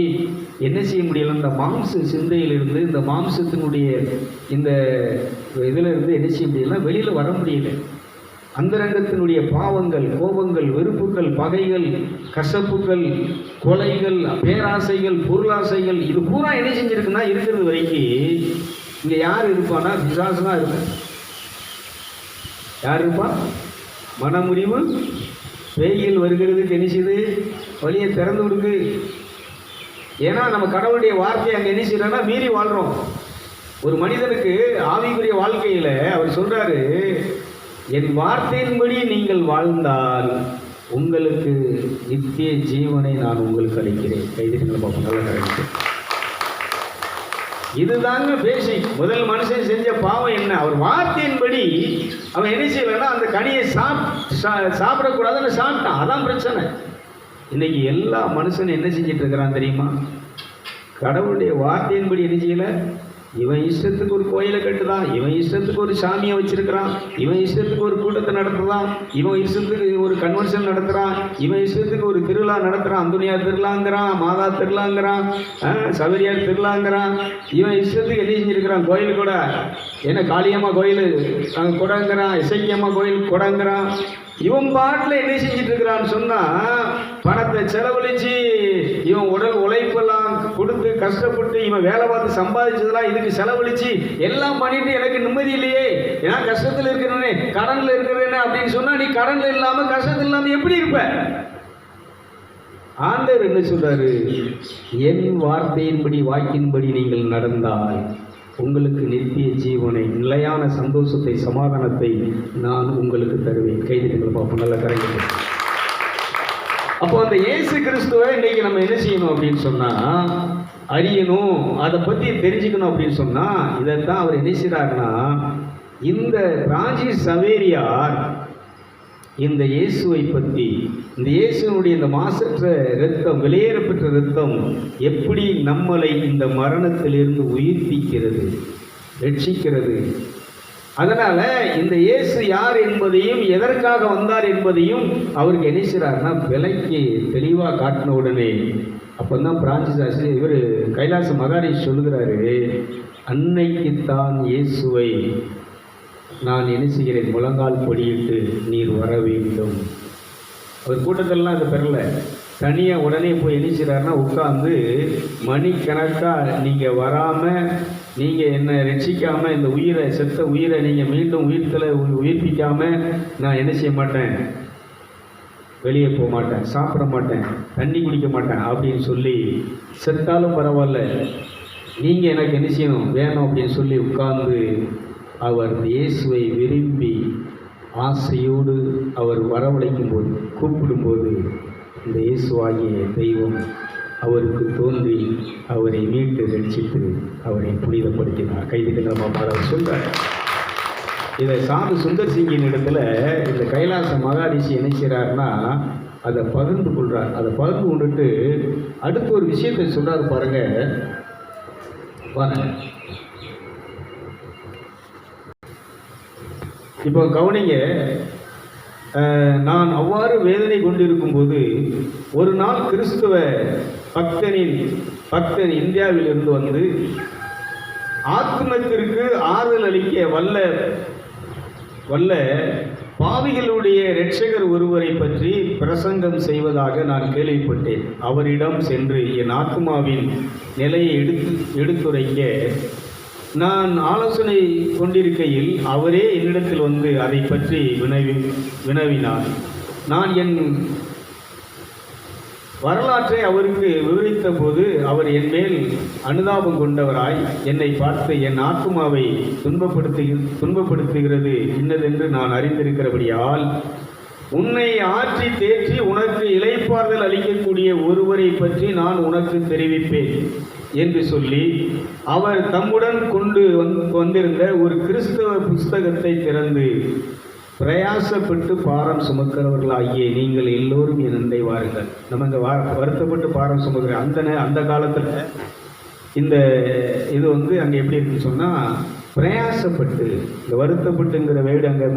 என்ன செய்ய முடியல, இந்த மாம்ச சிந்தையிலிருந்து இந்த மாம்சத்தினுடைய இந்த இதில் இருந்து என்ன செய்ய முடியல, வெளியில் வர முடியல. அந்தரங்கத்தினுடைய பாவங்கள் கோபங்கள் வெறுப்புகள் பகைகள் கசப்புகள் கொலைகள் பேராசைகள் பொருளாசைகள் இது பூரா என்ன செஞ்சுருக்குன்னா இருக்கிறது வரைக்கும் இங்கே யார் இருப்பானா பிசாசு தான் இருப்பேன். யார் இருப்பா? மனமுறிவு பேய்கள் வருகிறதுக்கு என்ன செய்யுது, வழியை திறந்து விடுக்கு. ஏன்னா நம்ம கடவுளுடைய வார்த்தையை அங்கே என்ன செய்யறோன்னா மீறி வாழ்கிறோம். ஒரு மனிதனுக்கு ஆவிக்குரிய வாழ்க்கையில் அவர் சொல்கிறாரு, என் வார்த்தையின்படி நீங்கள் வாழ்ந்தால் உங்களுக்கு நித்திய ஜீவனை நான் உங்களுக்கு அளிக்கிறேன். கைதிகளை பார்ப்போம், நல்ல கிடைக்கு. இதுதாங்க பேசிக். முதல் மனுஷன் செஞ்ச பாவம் என்ன, அவர் வார்த்தையின்படி அவன் என்ன செய்யலைன்னா அந்த கனியை சாப்பிடக்கூடாதுன்னு சாப்பிட்டான். அதான் பிரச்சனை. இன்னைக்கு எல்லா மனுஷனும் என்ன செஞ்சிட்டு இருக்கிறான் தெரியுமா, கடவுளுடைய வார்த்தையின்படி என்ன செய்யலை, இவன் இஷ்டத்துக்கு ஒரு கோயிலை கட்டுதான், இவன் இஷ்டத்துக்கு ஒரு சாமியை வச்சிருக்கிறான், இவன் இஷ்டத்துக்கு ஒரு கூட்டத்தை நடத்துறான், இவன் இஷ்டத்துக்கு ஒரு கன்வென்ஷன் நடத்துகிறான், இவன் இஷ்டத்துக்கு ஒரு திருவிழா நடத்துகிறான், அந்துனியார் திருவிழாங்கிறான், மாதா திருவிழாங்கிறான், சவேரியார் திருவிழாங்கிறான். இவன் இஷ்டத்துக்கு என்ன செஞ்சிருக்கிறான், கோயில் கூட என்ன காளியம்மா கோயில் கொடங்கிறான், இசைக்கியம்மா கோயில் கொடங்கிறான். இவன் பாட்டில் என்ன செஞ்சிட்டு இருக்கிறான்னு சொன்னால், பணத்தை செலவழித்து இவன் உடல் உழைப்பெல்லாம் கொடுத்து கஷ்டப்பட்டு இவன் வேலை பார்த்து சம்பாதிச்சதெல்லாம் இதுக்கு செலவழித்து எல்லாம் பண்ணிட்டு எனக்கு நிம்மதி இல்லையே, ஏன்னா கஷ்டத்தில் இருக்கிறேனே கடனில் இருக்கிறேனே அப்படின்னு சொன்னால், நீ கடனில் இல்லாமல் கஷ்டத்தில் இல்லாமல் எப்படி இருப்ப? ஆண்டவர் என்ன சொல்றாரு, என் வார்த்தையின்படி வாக்கின்படி நீங்கள் நடந்தால் உங்களுக்கு நித்திய ஜீவனை நிலையான சந்தோஷத்தை சமாதானத்தை நான் உங்களுக்கு தருவேன். கைதிகள் பார்ப்போம், நல்ல கரைகள். அப்போ அந்த இயேசு கிறிஸ்துவை இன்னைக்கு நம்ம என்ன செய்யணும் அப்படின்னு சொன்னால், அறியணும், அதை பற்றி தெரிஞ்சுக்கணும் அப்படின்னு சொன்னால், இதைத்தான் அவர் என்ன செய்கிறாருன்னா இந்த பிரான்சிஸ் சவேரியார் இந்த இயேசுவை பற்றி, இந்த இயேசுனுடைய இந்த மாசற்ற இரத்தம், வெளியேறப்பெற்ற இரத்தம் எப்படி நம்மளை இந்த மரணத்திலிருந்து உயிர்ப்பிக்கிறது, ரட்சிக்கிறது. அதனால இந்த இயேசு யார் என்பதையும் எதற்காக வந்தார் என்பதையும் அவருக்கு என்ன செய்றாருன்னா விலைக்கு தெளிவாக காட்டின உடனே அப்போதான் பிரான்சிஸ் இவர் கைலாச மகாரிஷி சொல்லுகிறாரு, அன்னைக்குத்தான் இயேசுவை நான் என்ன செய்கிறேன், முழங்கால் படியிட்டு நீர் வர வேண்டும். அவர் கூட்டத்திலலாம் அதை பெறல, தனியாக உடனே போய் என்ன செய்கிறாருன்னா உட்காந்து மணிக்கணக்காக நீங்கள் வராமல், நீங்கள் என்னை ரட்சிக்காமல், இந்த உயிரை செத்த உயிரை நீங்கள் மீண்டும் உயிர்ப்பிக்காமல் நான் என்ன செய்ய மாட்டேன், வெளியே போக மாட்டேன், சாப்பிட மாட்டேன், தண்ணி குடிக்க மாட்டேன் அப்படின்னு சொல்லி, செத்தாலும் பரவாயில்ல நீங்கள் எனக்கு என்ன செய்யணும் வேணும் அப்படின்னு சொல்லி உட்கார்ந்து அவர் இயேசுவை விரும்பி ஆசையோடு அவர் வரவழைக்கும் போது, கூப்பிடும்போது இந்த இயேசுவாகிய தெய்வம் அவருக்கு தோன்றி அவரை மீட்டு ரட்சித்து அவரை புனிதப்படுத்தினார். கைதுக்கு நம்ம பாடல் சொல்கிறார். இதை சாது சுந்தர் சிங்கின் இடத்துல இந்த கைலாச மகாரிஷி என்ன செய்கிறார்னா அதை பகிர்ந்து கொள்கிறார். அதை பகிர்ந்து கொண்டுட்டு அடுத்து ஒரு விஷயத்தை சொல்கிறார் பாருங்க. இப்போ கவனிங்க, நான் அவ்வாறு வேதனை கொண்டிருக்கும் போது ஒரு நாள் கிறிஸ்துவ பக்தன் இந்தியாவிலிருந்து வந்து ஆத்மத்திற்கு ஆறுதல் அளிக்க வல்ல பாவிகளுடைய இரட்சகர் ஒருவரை பற்றி பிரசங்கம் செய்வதாக நான் கேள்விப்பட்டேன். அவரிடம் சென்று என் ஆத்மாவின் நிலையை எடுத்துரைக்க நான் ஆலோசனை கொண்டிருக்கையில் அவரே என்னிடத்தில் வந்து அதை பற்றி வினவினார். நான் என் வரலாற்றை அவருக்கு விவரித்த போது அவர் என் மேல் அனுதாபம் கொண்டவராய் என்னை பார்த்து, என் ஆத்மாவை துன்பப்படுத்துகிறது இன்னதென்று நான் அறிந்திருக்கிறபடியால் உன்னை ஆற்றி தேற்றி உனக்கு இளைப்பாறுதல் அளிக்கக்கூடிய ஒருவரை பற்றி நான் உனக்கு தெரிவிப்பேன் என்று சொல்லி அவர் தம்முடன் கொண்டு வந்திருந்த ஒரு கிறிஸ்தவ புஸ்தகத்தை திறந்து, பிரயாசப்பட்டு பாரம் சுமக்கிறவர்களாகிய நீங்கள் எல்லோரும் என் அண்டை வாருங்கள். நம்ம இந்த வருத்தப்பட்டு பாரம் சுமக்கிற அந்த காலத்தில் இந்த இது வந்து அங்கே எப்படி இருக்குன்னு சொன்னால், பிரயாசப்பட்டு, இந்த வருத்தப்பட்டுங்கிற வேடு அங்கே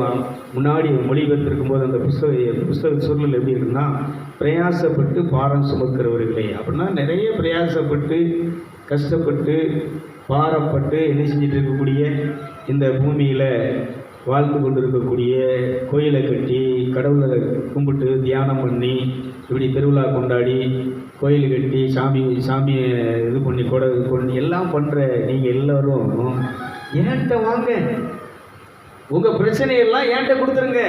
முன்னாடி மொழிபெயர்த்திருக்கும் போது அந்த புஸ்தக சூழல் எப்படி இருக்குன்னா, பிரயாசப்பட்டு பாரம் சுமக்கிறவர்களே அப்படின்னா நிறைய பிரயாசப்பட்டு கஷ்டப்பட்டு பாரப்பட்டு என்ன செஞ்சுட்டு இருக்கக்கூடிய, இந்த பூமியில் வாழ்ந்து கொண்டு இருக்கக்கூடிய, கோயிலை கட்டி கடவுளை கும்பிட்டு தியானம் பண்ணி இப்படி திருவிழா கொண்டாடி கோயில் கட்டி சாமியை இது பண்ணி கொண்டு எல்லாம் பண்ணுற நீங்கள் எல்லோரும் என்கிட்ட வாங்க, உங்கள் பிரச்சனையெல்லாம் என்கிட்ட கொடுத்துருங்க,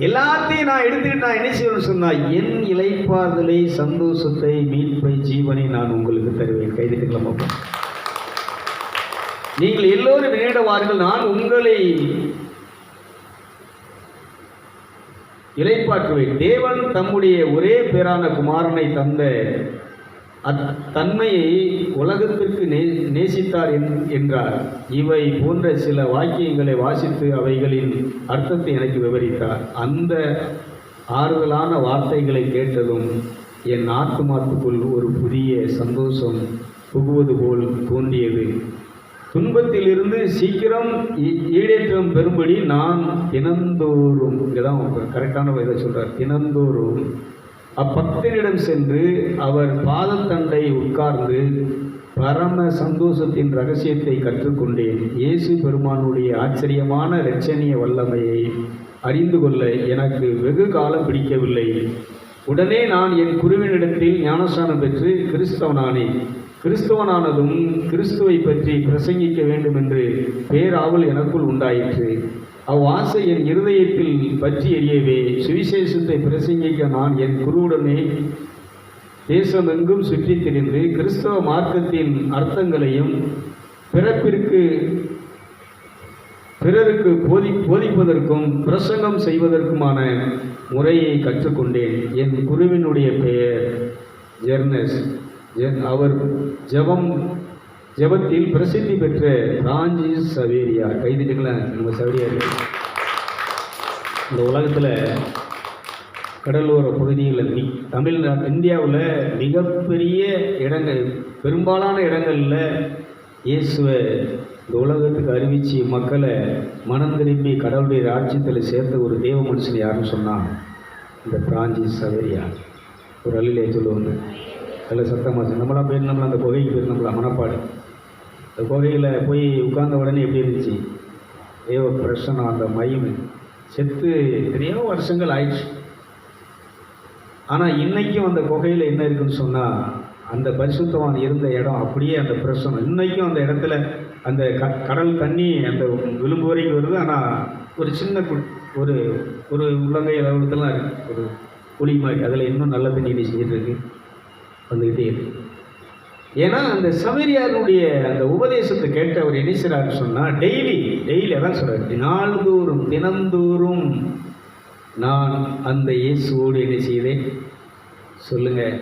எல்லாத்தையும் நான் எடுத்துக்கிட்டு நான் என்ன செய்வேன்னு சொன்னால் என் இளைப்பாறுதலை, சந்தோஷத்தை, மீட்பை, ஜீவனை நான் உங்களுக்கு தருவேன். கைதுக்கலாமா? நீங்கள் எல்லோரும் நேடுவார்கள், நான் உங்களை இளைப்பாற்றுவேன். தேவன் தம்முடைய ஒரே பேரான குமாரனை தந்த அத்தன்மையை உலகத்திற்கு நேசித்தார் என்றார். இவை போன்ற சில வாக்கியங்களை வாசித்து அவைகளின் அர்த்தத்தை எனக்கு விவரித்தார். அந்த ஆறுதலான வார்த்தைகளை கேட்டதும் என் ஆத்துமாத்துக்குள் ஒரு புதிய சந்தோஷம் புகுவது போல் தோன்றியது. துன்பத்திலிருந்து சீக்கிரம் ஈடேற்றம் பெறும்படி நான் தினந்தோறும், இங்கதான் கரெக்டான இதை சொல்றார், தினந்தோறும் அப்பக்தனிடம் சென்று அவர் பாதத்தண்டை உட்கார்ந்து பரம சந்தோஷத்தின் ரகசியத்தை கற்றுக்கொண்டேன். இயேசு பெருமானுடைய ஆச்சரியமான இரட்சணிய வல்லமையை அறிந்து கொள்ள எனக்கு வெகு காலம் பிடிக்கவில்லை. உடனே நான் என் குருவினிடத்தில் ஞானஸ்நானம் பெற்று கிறிஸ்தவனானதும் கிறிஸ்துவை பற்றி பிரசங்கிக்க வேண்டும் என்று பேராவல் எனக்குள் உண்டாயிற்று. அவ்வாசை என் இருதயத்தில் பற்றி எரியவே சுவிசேஷத்தை பிரசங்கிக்க நான் என் குருவுடனே தேசமெங்கும் சுற்றித் திரிந்து கிறிஸ்தவ மார்க்கத்தின் அர்த்தங்களையும் பிறருக்கு போதிப்பதற்கும் பிரசங்கம் செய்வதற்குமான முறையை கற்றுக்கொண்டேன். என் குருவினுடைய பெயர் ஜெர்னஸ். அவர் ஜெபத்தில் பிரசித்தி பெற்ற பிரான்சிஸ் சவேரியார். கைதிட்டுங்களேன், நம்ம சவேரியார். இந்த உலகத்தில் கடலோர பகுதிகளில் தமிழ்நாடு இந்தியாவில் மிகப்பெரிய இடங்கள், பெரும்பாலான இடங்களில் இயேசுவை இந்த உலகத்துக்கு அறிவித்து மக்களை மனம் திரும்பி கடவுளுடைய ராஜ்யத்தில் சேர்த்த ஒரு தேவ மனுஷன் யாருன்னு சொன்னால் இந்த பிரான்சிஸ் சவேரியார். ஒரு அள்ளிலே சொல்லுவாங்க, அதில் சத்தமாக நம்மளாம் போயிருந்தோம்ல, அந்த குகைக்கு போயிருந்தோம்ல, மனப்பாடு. அந்த குகையில் போய் உட்கார்ந்த உடனே எப்படி இருந்துச்சு, தேவ பிரசனம், அந்த மகிமை. செத்து எத்தனையோ வருஷங்கள் ஆயிடுச்சு. ஆனால் இன்றைக்கும் அந்த குகையில் என்ன இருக்குன்னு சொன்னால், அந்த பரிசுத்தவான் இருந்த இடம் அப்படியே அந்த பிரசனம் இன்றைக்கும் அந்த இடத்துல அந்த கடல் தண்ணி அந்த விளிம்பு வரைக்கும் வருது. ஆனால் ஒரு சின்ன ஒரு ஒரு உள்ளங்கை அளவுலலாம் இருக்குது, ஒரு குழி மாதிரி. அதில் இன்னும் நல்ல தண்ணி செஞ்சுட்டு இருக்கு, வந்துக்கிட்டே இருக்கு. ஏன்னா அந்த சவேரியாருடைய அந்த உபதேசத்தை கேட்டு அவர் என்ன செய்கிறாருன்னு சொன்னால், டெய்லி அதான் சொல்கிறார், நாள்தோறும் தினந்தோறும் நான் அந்த இயேசுவோடு என்ன செய்தேன் சொல்லுங்கள்,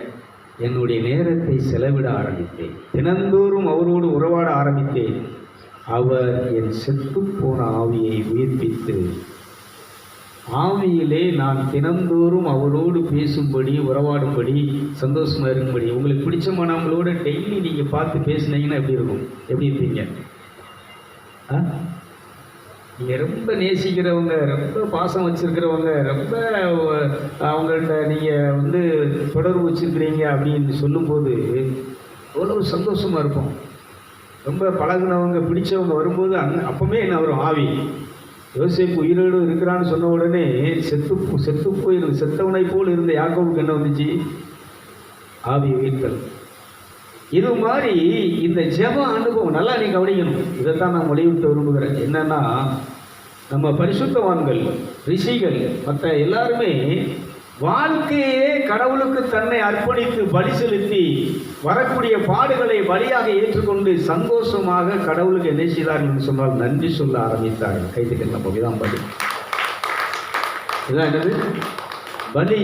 என்னுடைய நேரத்தை செலவிட ஆரம்பித்தேன், தினந்தோறும் அவரோடு உறவாட ஆரம்பித்தேன். அவர் என் செத்துப்போன ஆவியை உயிர்ப்பித்து ஆவியிலே நான் தினந்தோறும் அவரோடு பேசும்படி, உறவாடும்படி, சந்தோஷமாக இருக்கும்படி. உங்களுக்கு பிடிச்சமானவங்களோட டெய்லி நீங்கள் பார்த்து பேசினீங்கன்னா எப்படி இருக்கும், எப்படி இருப்பீங்க? நீங்கள் ரொம்ப நேசிக்கிறவங்க, ரொம்ப பாசம் வச்சுருக்கிறவங்க, ரொம்ப அவங்கள்ட்ட நீங்கள் தொடர்பு வச்சுருக்கிறீங்க அப்படின்னு சொல்லும்போது எவ்வளோ சந்தோஷமாக இருக்கும். ரொம்ப பழகினவங்க, பிடிச்சவங்க வரும்போது அப்போவே என்ன வரும், ஆவி. யோசேப்பு உயிரோடு இருக்கிறான்னு சொன்ன உடனே செத்து போயிருந்து, செத்தவனை போல் இருந்த யாக்கோவுக்கு என்ன வந்துச்சு, ஆவி உயிர்த்தல். இது மாதிரி இந்த ஜெப அனுபவம் நல்லா நீங்கள் கவனிக்கணும். இதைத்தான் நான் வலியுறுத்த விரும்புகிறேன். என்னன்னா, நம்ம பரிசுத்தவான்கள், ரிஷிகள், மற்ற எல்லாருமே வாழ்க்கையே கடவுளுக்கு தன்னை அர்ப்பணித்து பலி செலுத்தி வரக்கூடிய பாடுகளை பலியாக ஏற்றுக்கொண்டு சந்தோஷமாக கடவுளுக்கு என்ன செய்தார்கள் என்று சொன்னால் நன்றி சொல்ல ஆரம்பித்தார்கள். கைத்துக்கிற பகுதிதான் பலி. இதுதான் என்னது, பலி.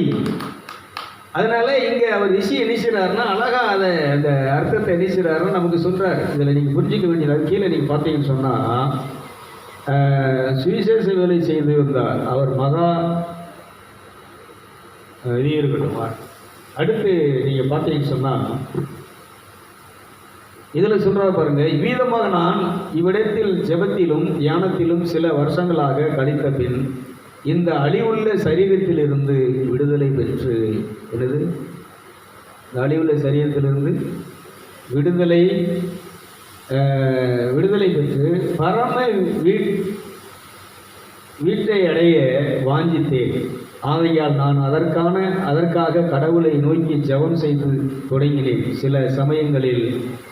அதனால இங்கே அவர் ரிஷி என்ன செய்கிறாருன்னா அழகா அதை அந்த அர்த்தத்தை என்ன செய்கிறாருன்னு நமக்கு சொல்கிறார். இதில் நீங்கள் புரிஞ்சிக்க வேண்டியது, கீழே நீங்கள் பார்த்தீங்கன்னு சொன்னால், சுவிசேஷ வேலை செய்து வந்தார் அவர் மகா இது இருக்கட்டும். அடுத்து நீங்கள் பார்த்தீங்கன்னு சொன்னால் இதில் சொல்கிறார் பாருங்க, இவ்விதமாக நான் இவ்விடத்தில் ஜெபத்திலும் தியானத்திலும் சில வருஷங்களாக கழித்த பின் இந்த அழிவுள்ள சரீரத்திலிருந்து விடுதலை பெற்று, என்னது, இந்த அழிவுள்ள சரீரத்திலிருந்து விடுதலை பெற்று பரம வீட்டை அடைய வாஞ்சித்தேன். ஆகையால் நான் அதற்காக கடவுளை நோக்கி ஜெபம் செய்து தொடங்கினேன். சில சமயங்களில்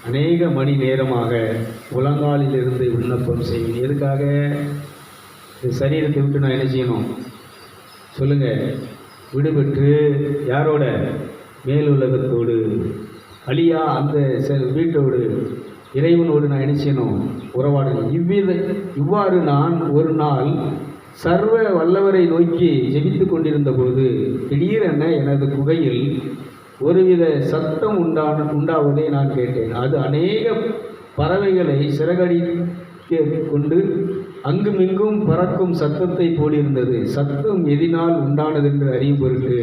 அநேக மணி நேரமாக முழங்காலிலிருந்து விண்ணப்பம் செய்வேன். எதுக்காக? சரீரத்தை விட்டு நான் என்ன செய்யணும் சொல்லுங்கள், விடுபெற்று யாரோட, மேலுலகத்தோடு, அழியா அந்த வீட்டோடு, இறைவனோடு நான் என்ன செய்யணும், உறவாடணும். இவ்வாறு நான் ஒரு நாள் சர்வ வல்லவரை நோக்கி ஜெபித்து கொண்டிருந்த போது திடீரென எனது குகையில் ஒருவித சத்தம் உண்டாவதை நான் கேட்டேன். அது அநேக பறவைகளை சிறகடிக்க கொண்டு அங்குமிங்கும் பறக்கும் சத்தத்தை போலிருந்தது. சத்தம் எதினால் உண்டானதென்று அறியும் பொருட்டு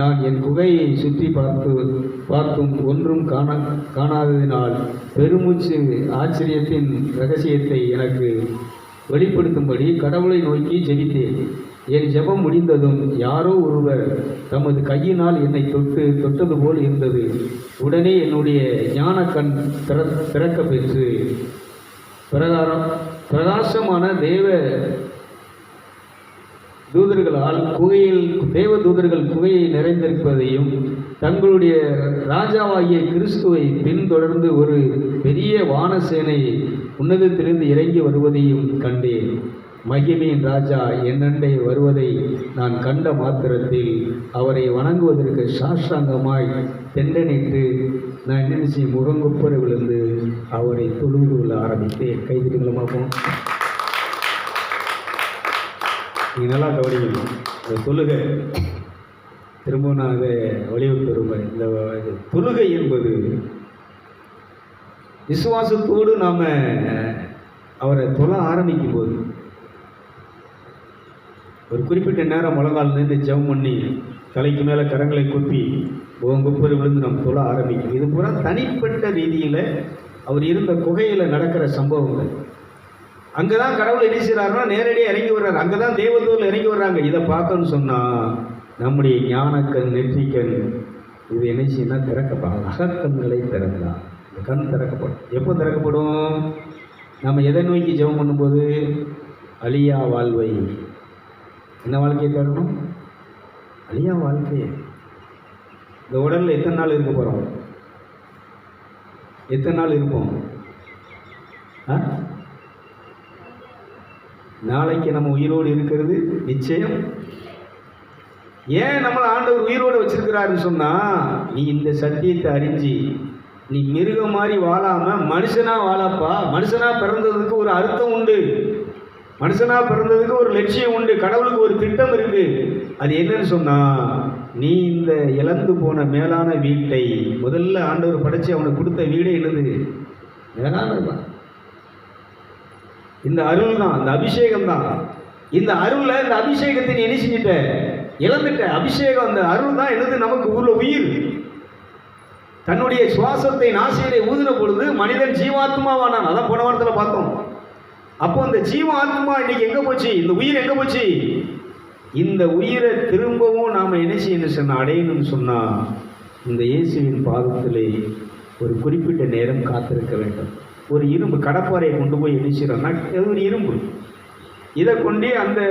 நான் என் குகையை சுற்றி பார்த்தும் ஒன்றும் காணாததினால் பெருமூச்சு ஆச்சரியத்தின் இரகசியத்தை எனக்கு வெளிப்படுத்தும்படி கடவுளை நோக்கி ஜெபித்தேன். என் ஜெபம் முடிந்ததும் யாரோ ஒருவர் தமது கையினால் என்னை தொட்டது போல் இருந்தது. உடனே என்னுடைய ஞான கண் திறக்க பெற்று பிரகாசமான தேவ தூதர்கள் குகையை நிறைந்திருப்பதையும் தங்களுடைய ராஜாவாகிய கிறிஸ்துவை பின்தொடர்ந்து ஒரு பெரிய வானசேனை உன்னதத்திலிருந்து இறங்கி வருவதையும் கண்டேன். மகிமையின் ராஜா என்னண்டை வருவதை நான் கண்ட மாத்திரத்தில் அவரை வணங்குவதற்கு சாஷ்டாங்கமாய் தெண்டனிட்டு நான் நினைச்சு முகங்குப்புற விழுந்து அவரை தொழுது கொள்ள ஆரம்பித்தேன். கைதிகளை பார்ப்போம். நீங்கள் நல்லா கவனிக்கணும். இந்த தொழுகை, திரும்ப நான் அதை வலியுறுத்தி வருவேன். இந்த தொழுகை என்பது விசுவாசத்தோடு நாம் அவரை தொழ ஆரம்பிக்கும் போது ஒரு குறிப்பிட்ட நேரம் முழங்கால் நின்று ஜெபம் பண்ணி தலைக்கு மேலே கரங்களை குப்பி ஒவ்வொரு விழுந்து நம்ம தொழ ஆரம்பிக்கும். இது பூரா தனிப்பட்ட ரீதியில் அவர் இருந்த குகையில் நடக்கிற சம்பவங்கள். அங்கே தான் கடவுள் என்ன செய்கிறாருன்னா நேரடியாக இறங்கி வர்றாரு. அங்கே தான் தேவதூரில் இறங்கி வர்றாங்க. இதை பார்க்கணும்னு சொன்னால் நம்முடைய ஞானக்கண் நெற்றிக்கண் இது என்ன செய்யணும்னா திறக்கப்படும். அகக்கண்களை திறக்கலாம். இந்த கண் திறக்கப்படும். எப்போ திறக்கப்படும்? நம்ம எதை நோக்கி ஜெபம் பண்ணும்போது அழியா வாழ்வை, என்ன வாழ்க்கையை தரணும்? அழியா வாழ்க்கையை. இந்த உடலில் எத்தனை நாள் இருக்க போகிறோம்? எத்தனை நாள் இருப்போம்? நாளைக்கு நம்ம உயிரோடு இருக்கிறது நிச்சயம். ஏன் நம்மளை ஆண்டவர் உயிரோடு வச்சிருக்கிறாருன்னு சொன்னால், நீ இந்த சத்தியத்தை அறிஞ்சு நீ மிருகம் மாதிரி வாழாமல் மனுஷனாக வாழப்பா. மனுஷனாக பிறந்ததுக்கு ஒரு அர்த்தம் உண்டு. மனுஷனாக பிறந்ததுக்கு ஒரு லட்சியம் உண்டு. கடவுளுக்கு ஒரு திட்டம் இருக்குது. அது என்னன்னு சொன்னால், நீ இந்த இழந்து போன மேலான வீட்டை முதல்ல ஆண்டவர் படைச்சு அவனுக்கு கொடுத்த வீடே என்னது? மேலானதுதான். இந்த அருள் தான், இந்த அபிஷேகம் தான். இந்த அருளை, இந்த அபிஷேகத்தை நீ என்ன செஞ்சிட்ட? இழந்துட்ட. அபிஷேகம், அந்த அருள் தான் என்னது? நமக்கு உள்ள உயிர். தன்னுடைய சுவாசத்தை நாசியிலே ஊதின பொழுது மனிதன் ஜீவாத்மாவானான். அதான் போன வாரத்தில் பார்த்தோம். அப்போ அந்த ஜீவாத்மா இன்னைக்கு எங்கே போச்சு? இந்த உயிர் எங்கே போச்சு? இந்த உயிரை திரும்பவும் நாம் என்ன செய்யணும் சொன்னால், அடையணும்னு சொன்னால், இந்த இயேசுவின் பாதத்திலே ஒரு குறிப்பிட்ட நேரம் காத்திருக்க வேண்டும். ஒரு இரும்பு கடப்பாறையை கொண்டு போய் என்ன செய்கிறோம்னா, ஒரு இரும்பு இதை கொண்டு அந்த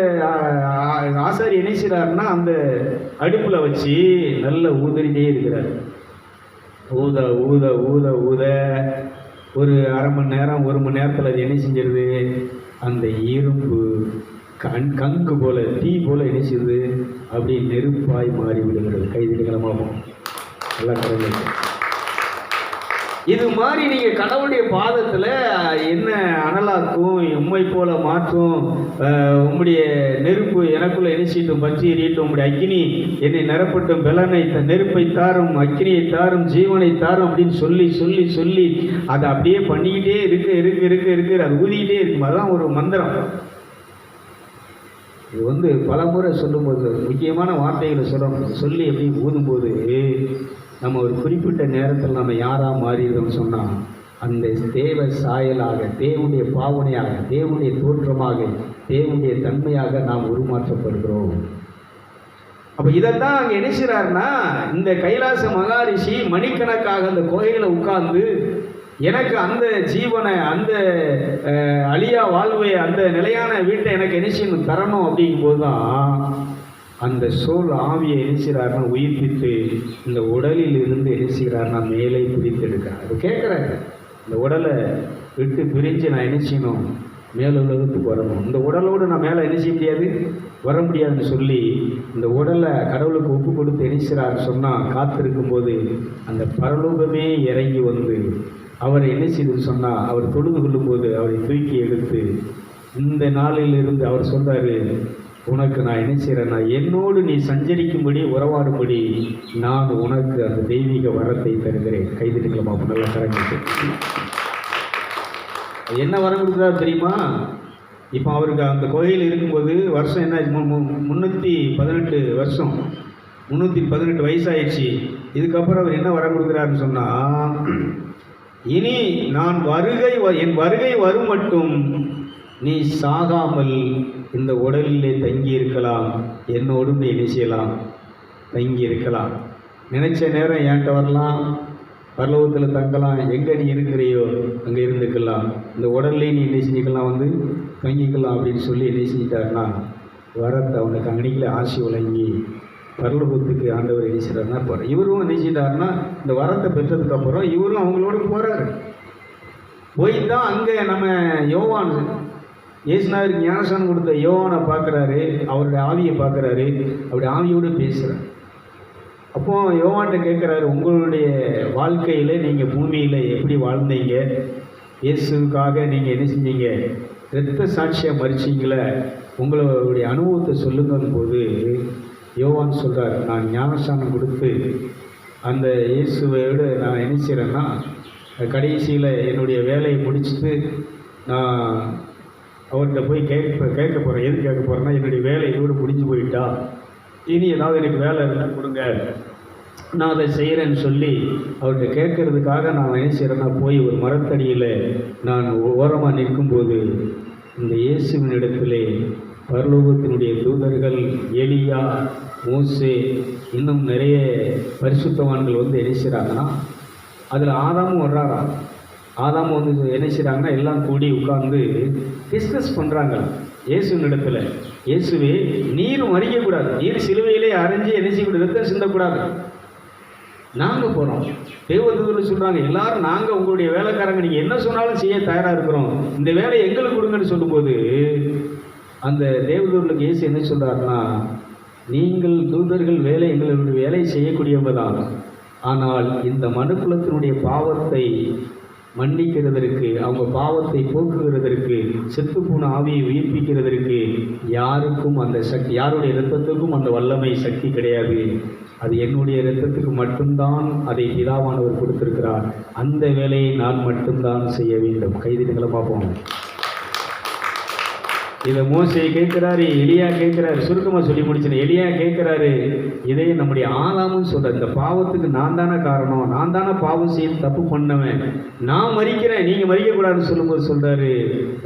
ஆசாரி என்ன செய்கிறாருன்னா அந்த அடுப்பில் வச்சு நல்ல ஊதறிட்டே இருக்கிறார். ஊத ஊத ஊத ஊத ஒரு அரை மணி நேரம், ஒரு மணி நேரத்தில் அது என்ன செஞ்சிருது? அந்த இரும்பு கங்கு போல, தீ போல என்ன செய்யுது? அப்படி நெருப்பாய் மாறி விடுகிறது. கைதிகளமாகும். நல்லா கடவுள் இது மாதிரி நீங்கள் கடவுளுடைய பாதத்தில் என்ன அனலாக்கும், உண்மை போல மாற்றும், உம்முடைய நெருப்பு எனக்குள்ள என்ன செய்யட்டும்? பற்றி எறியட்டும். உம்முடைய அக்கினி என்னை நிரப்பட்டும், பலனை நெருப்பை தாரும், அக்கினியை தாரும், ஜீவனை தாரும் அப்படின்னு சொல்லி சொல்லி சொல்லி அதை அப்படியே பண்ணிக்கிட்டே இருக்கு. அது ஊதிக்கிட்டே இருக்கும். அதுதான் ஒரு மந்திரம். இது பல முறை சொல்லும்போது முக்கியமான வார்த்தைகளை சொல்லி எப்படி ஊதும்போது நம்ம ஒரு குறிப்பிட்ட நேரத்தில் நம்ம யாராக மாறிடுறோம்னு சொன்னால், அந்த தேவ சாயலாக, தேவனுடைய பாவனையாக, தேவனுடைய தோற்றமாக, தேவனுடைய தன்மையாக நாம் உருமாற்றப்படுகிறோம். அப்போ இதைத்தான் அங்கே என்ன செய்கிறாருன்னா, இந்த கைலாச மகாரிஷி மணிக்கணக்காக அந்த கோயிலில் உட்கார்ந்து எனக்கு அந்த ஜீவனை, அந்த அழியா வாழ்வை, அந்த நிலையான வீட்டை எனக்கு என்ன செய்யணும்? தரணும். அப்படிங்கும்போது தான் அந்த சோல் ஆவியை என்ன செய்கிறாருன்னா உயிர்ப்பித்து இந்த உடலில் இருந்து என்ன செய்கிறாருன்னா மேலே பிடித்து எடுக்கிறார். அது கேட்குறாங்க, இந்த உடலை விட்டு பிரிஞ்சு நான் என்ன செய்யணும்? மேலுலகத்துக்கு வரணும். இந்த உடலோடு நான் மேலே என்ன செய்ய முடியாது? வர முடியாதுன்னு சொல்லி இந்த உடலை கடவுளுக்கு ஒப்பு கொடுத்து என்ன செய்கிறாருன்னு சொன்னால், காத்திருக்கும் போது அந்த பரலோகமே இறங்கி வந்து அவரை என்ன செய்துன்னு சொன்னால், அவர் தொழுது கொள்ளும்போது அவரை தூக்கி எடுத்து இந்த நாளில் இருந்து அவர் சொல்கிறாரு, உனக்கு நான் என்ன செய்கிறேன்னா, என்னோடு நீ சஞ்சரிக்கும்படி, உறவாடும்படி நான் உனக்கு அந்த தெய்வீக வரத்தை தருகிறேன். கைதிட்டுக்கலாமா? நல்லா கரங்கிட்டு என்ன வரம் கொடுக்குறாரு தெரியுமா? இப்போ அவருக்கு அந்த கோயில் இருக்கும்போது வருஷம் என்ன 318 வருஷம், 318 வயசாயிடுச்சு. இதுக்கப்புறம் அவர் என்ன வரம் கொடுக்குறாருன்னு சொன்னால், இனி என் வருகை வரும் மட்டும் நீ சாகாமல் இந்த உடலிலே தங்கி இருக்கலாம், என்னோடும் நீ என்ன செய்யலாம்? தங்கி இருக்கலாம். நினைச்ச நேரம் என்கிட்ட வரலாம், பரலோகத்தில் தங்கலாம், எங்கே நீ இருக்கிறையோ அங்கே இருந்துக்கலாம், இந்த உடல்லே நீ என்ன செஞ்சுக்கலாம்? தங்கிக்கலாம் அப்படின்னு சொல்லி என்ன செஞ்சிட்டாருன்னா வரத்தை அவனுக்கு அன்னைக்கில் ஆசி வழங்கி பரலோகத்துக்கு ஆண்டவர் என்ன செய்கிறாருன்னா போகிறார். இவரும் என்ன செஞ்சிட்டாருன்னா இந்த வரத்தை பெற்றதுக்கப்புறம் இவரும் அவங்களோட போகிறாரு. போய் தான் அங்கே நம்ம யோவான் இயேசுநாதருக்கு ஞானஸ்நானம் கொடுத்த யோவானை பார்க்குறாரு, அவருடைய ஆவியை பார்க்குறாரு, அவருடைய ஆவியோடு பேசுகிறார். அப்போ யோவான்கிட்ட கேட்குறாரு, உங்களுடைய வாழ்க்கையில் நீங்கள் பூமியில் எப்படி வாழ்ந்தீங்க? இயேசுக்காக நீங்கள் என்ன செஞ்சீங்க? இரத்த சாட்சியாக மறிச்சிங்களே, உங்களுடைய அனுபவத்தை சொல்லுங்கும் போது யோவான் சொல்கிறார், நான் ஞானஸ்நானம் கொடுத்து அந்த இயேசுவோடு நான் என்ன செய்கிறேன்னா கடைசியில் என்னுடைய வேலையை முடிச்சுட்டு நான் அவர்கிட்ட போய் கேட்க போகிறேன். எது கேட்க போகிறேன்னா, என்னுடைய வேலை இதோடு முடிஞ்சு போயிட்டா, இனி ஏதாவது எனக்கு வேலை இருந்தால் கொடுங்க, நான் அதை செய்கிறேன்னு சொல்லி அவர்கிட்ட கேட்கறதுக்காக நான் என்ன செய்கிறேன்னா, போய் ஒரு மரத்தடியில் நான் ஓரமாக நிற்கும்போது இந்த இயேசுவின் இடத்திலே பரலோகத்தினுடைய தூதர்கள் எலியா, மோசே, இன்னும் நிறைய பரிசுத்தவான்கள் வந்து என்ன செய்கிறாங்கன்னா, அதில் ஆதாமும் வர்றாராம். ஆதாமும் வந்து என்ன செய்கிறாங்கன்னா, எல்லாம் கூடி உட்கார்ந்து டிஸ்கஸ் பண்ணுறாங்க இயேசுவின் இடத்துல. இயேசுவே, நீர் மறிக்கக்கூடாது, நீர் சிலுவையிலே அரைஞ்சி என்ன செய்யக்கூடாது, ரத்தம் சிந்தக்கூடாது, நாங்கள் போகிறோம். தேவதூதர்கள் சொல்கிறாங்க, எல்லாரும் நாங்கள் உங்களுடைய வேலைக்காரங்க, நீங்கள் என்ன சொன்னாலும் செய்ய தயாராக இருக்கிறோம், இந்த வேலையை எங்களுக்கு கொடுங்கன்னு சொல்லும்போது அந்த தேவதூதர்களுக்கு இயேசு என்ன சொல்கிறாருன்னா, நீங்கள் தூதர்கள் வேலை எங்களுடைய வேலை செய்யக்கூடியவங்க தான், ஆனால் இந்த மனுக்குலத்தினுடைய பாவத்தை மன்னிக்கிறதற்கு, அவங்க பாவத்தை போக்குகிறதற்கு, செத்துப்போன ஆவியை உயிர்ப்பிக்கிறதற்கு யாருக்கும் அந்த சக்தி, யாருடைய இரத்தத்துக்கும் அந்த வல்லமை சக்தி கிடையாது. அது என்னுடைய இரத்தத்துக்கு மட்டும்தான் அதை பிதாவானவர் கொடுத்திருக்கிறார். அந்த வேலையை நான் மட்டும்தான் செய்ய வேண்டும். கைதிகளை பார்ப்போம். இதை மோசே கேட்குறாரு, எலியா கேட்குறாரு. சுருக்கமாக சொல்லி முடிச்சுனேன். எலியா கேட்குறாரு, இதே நம்முடைய ஆதாமும் சொல்கிறார், இந்த பாவத்துக்கு நான் தானே காரணம், நான் தானே பாவம் செய்து தப்பு பண்ணவன், நான் மறிக்கிறேன், நீங்கள் மறிக்கக்கூடாதுன்னு சொல்லும்போது சொல்கிறாரு,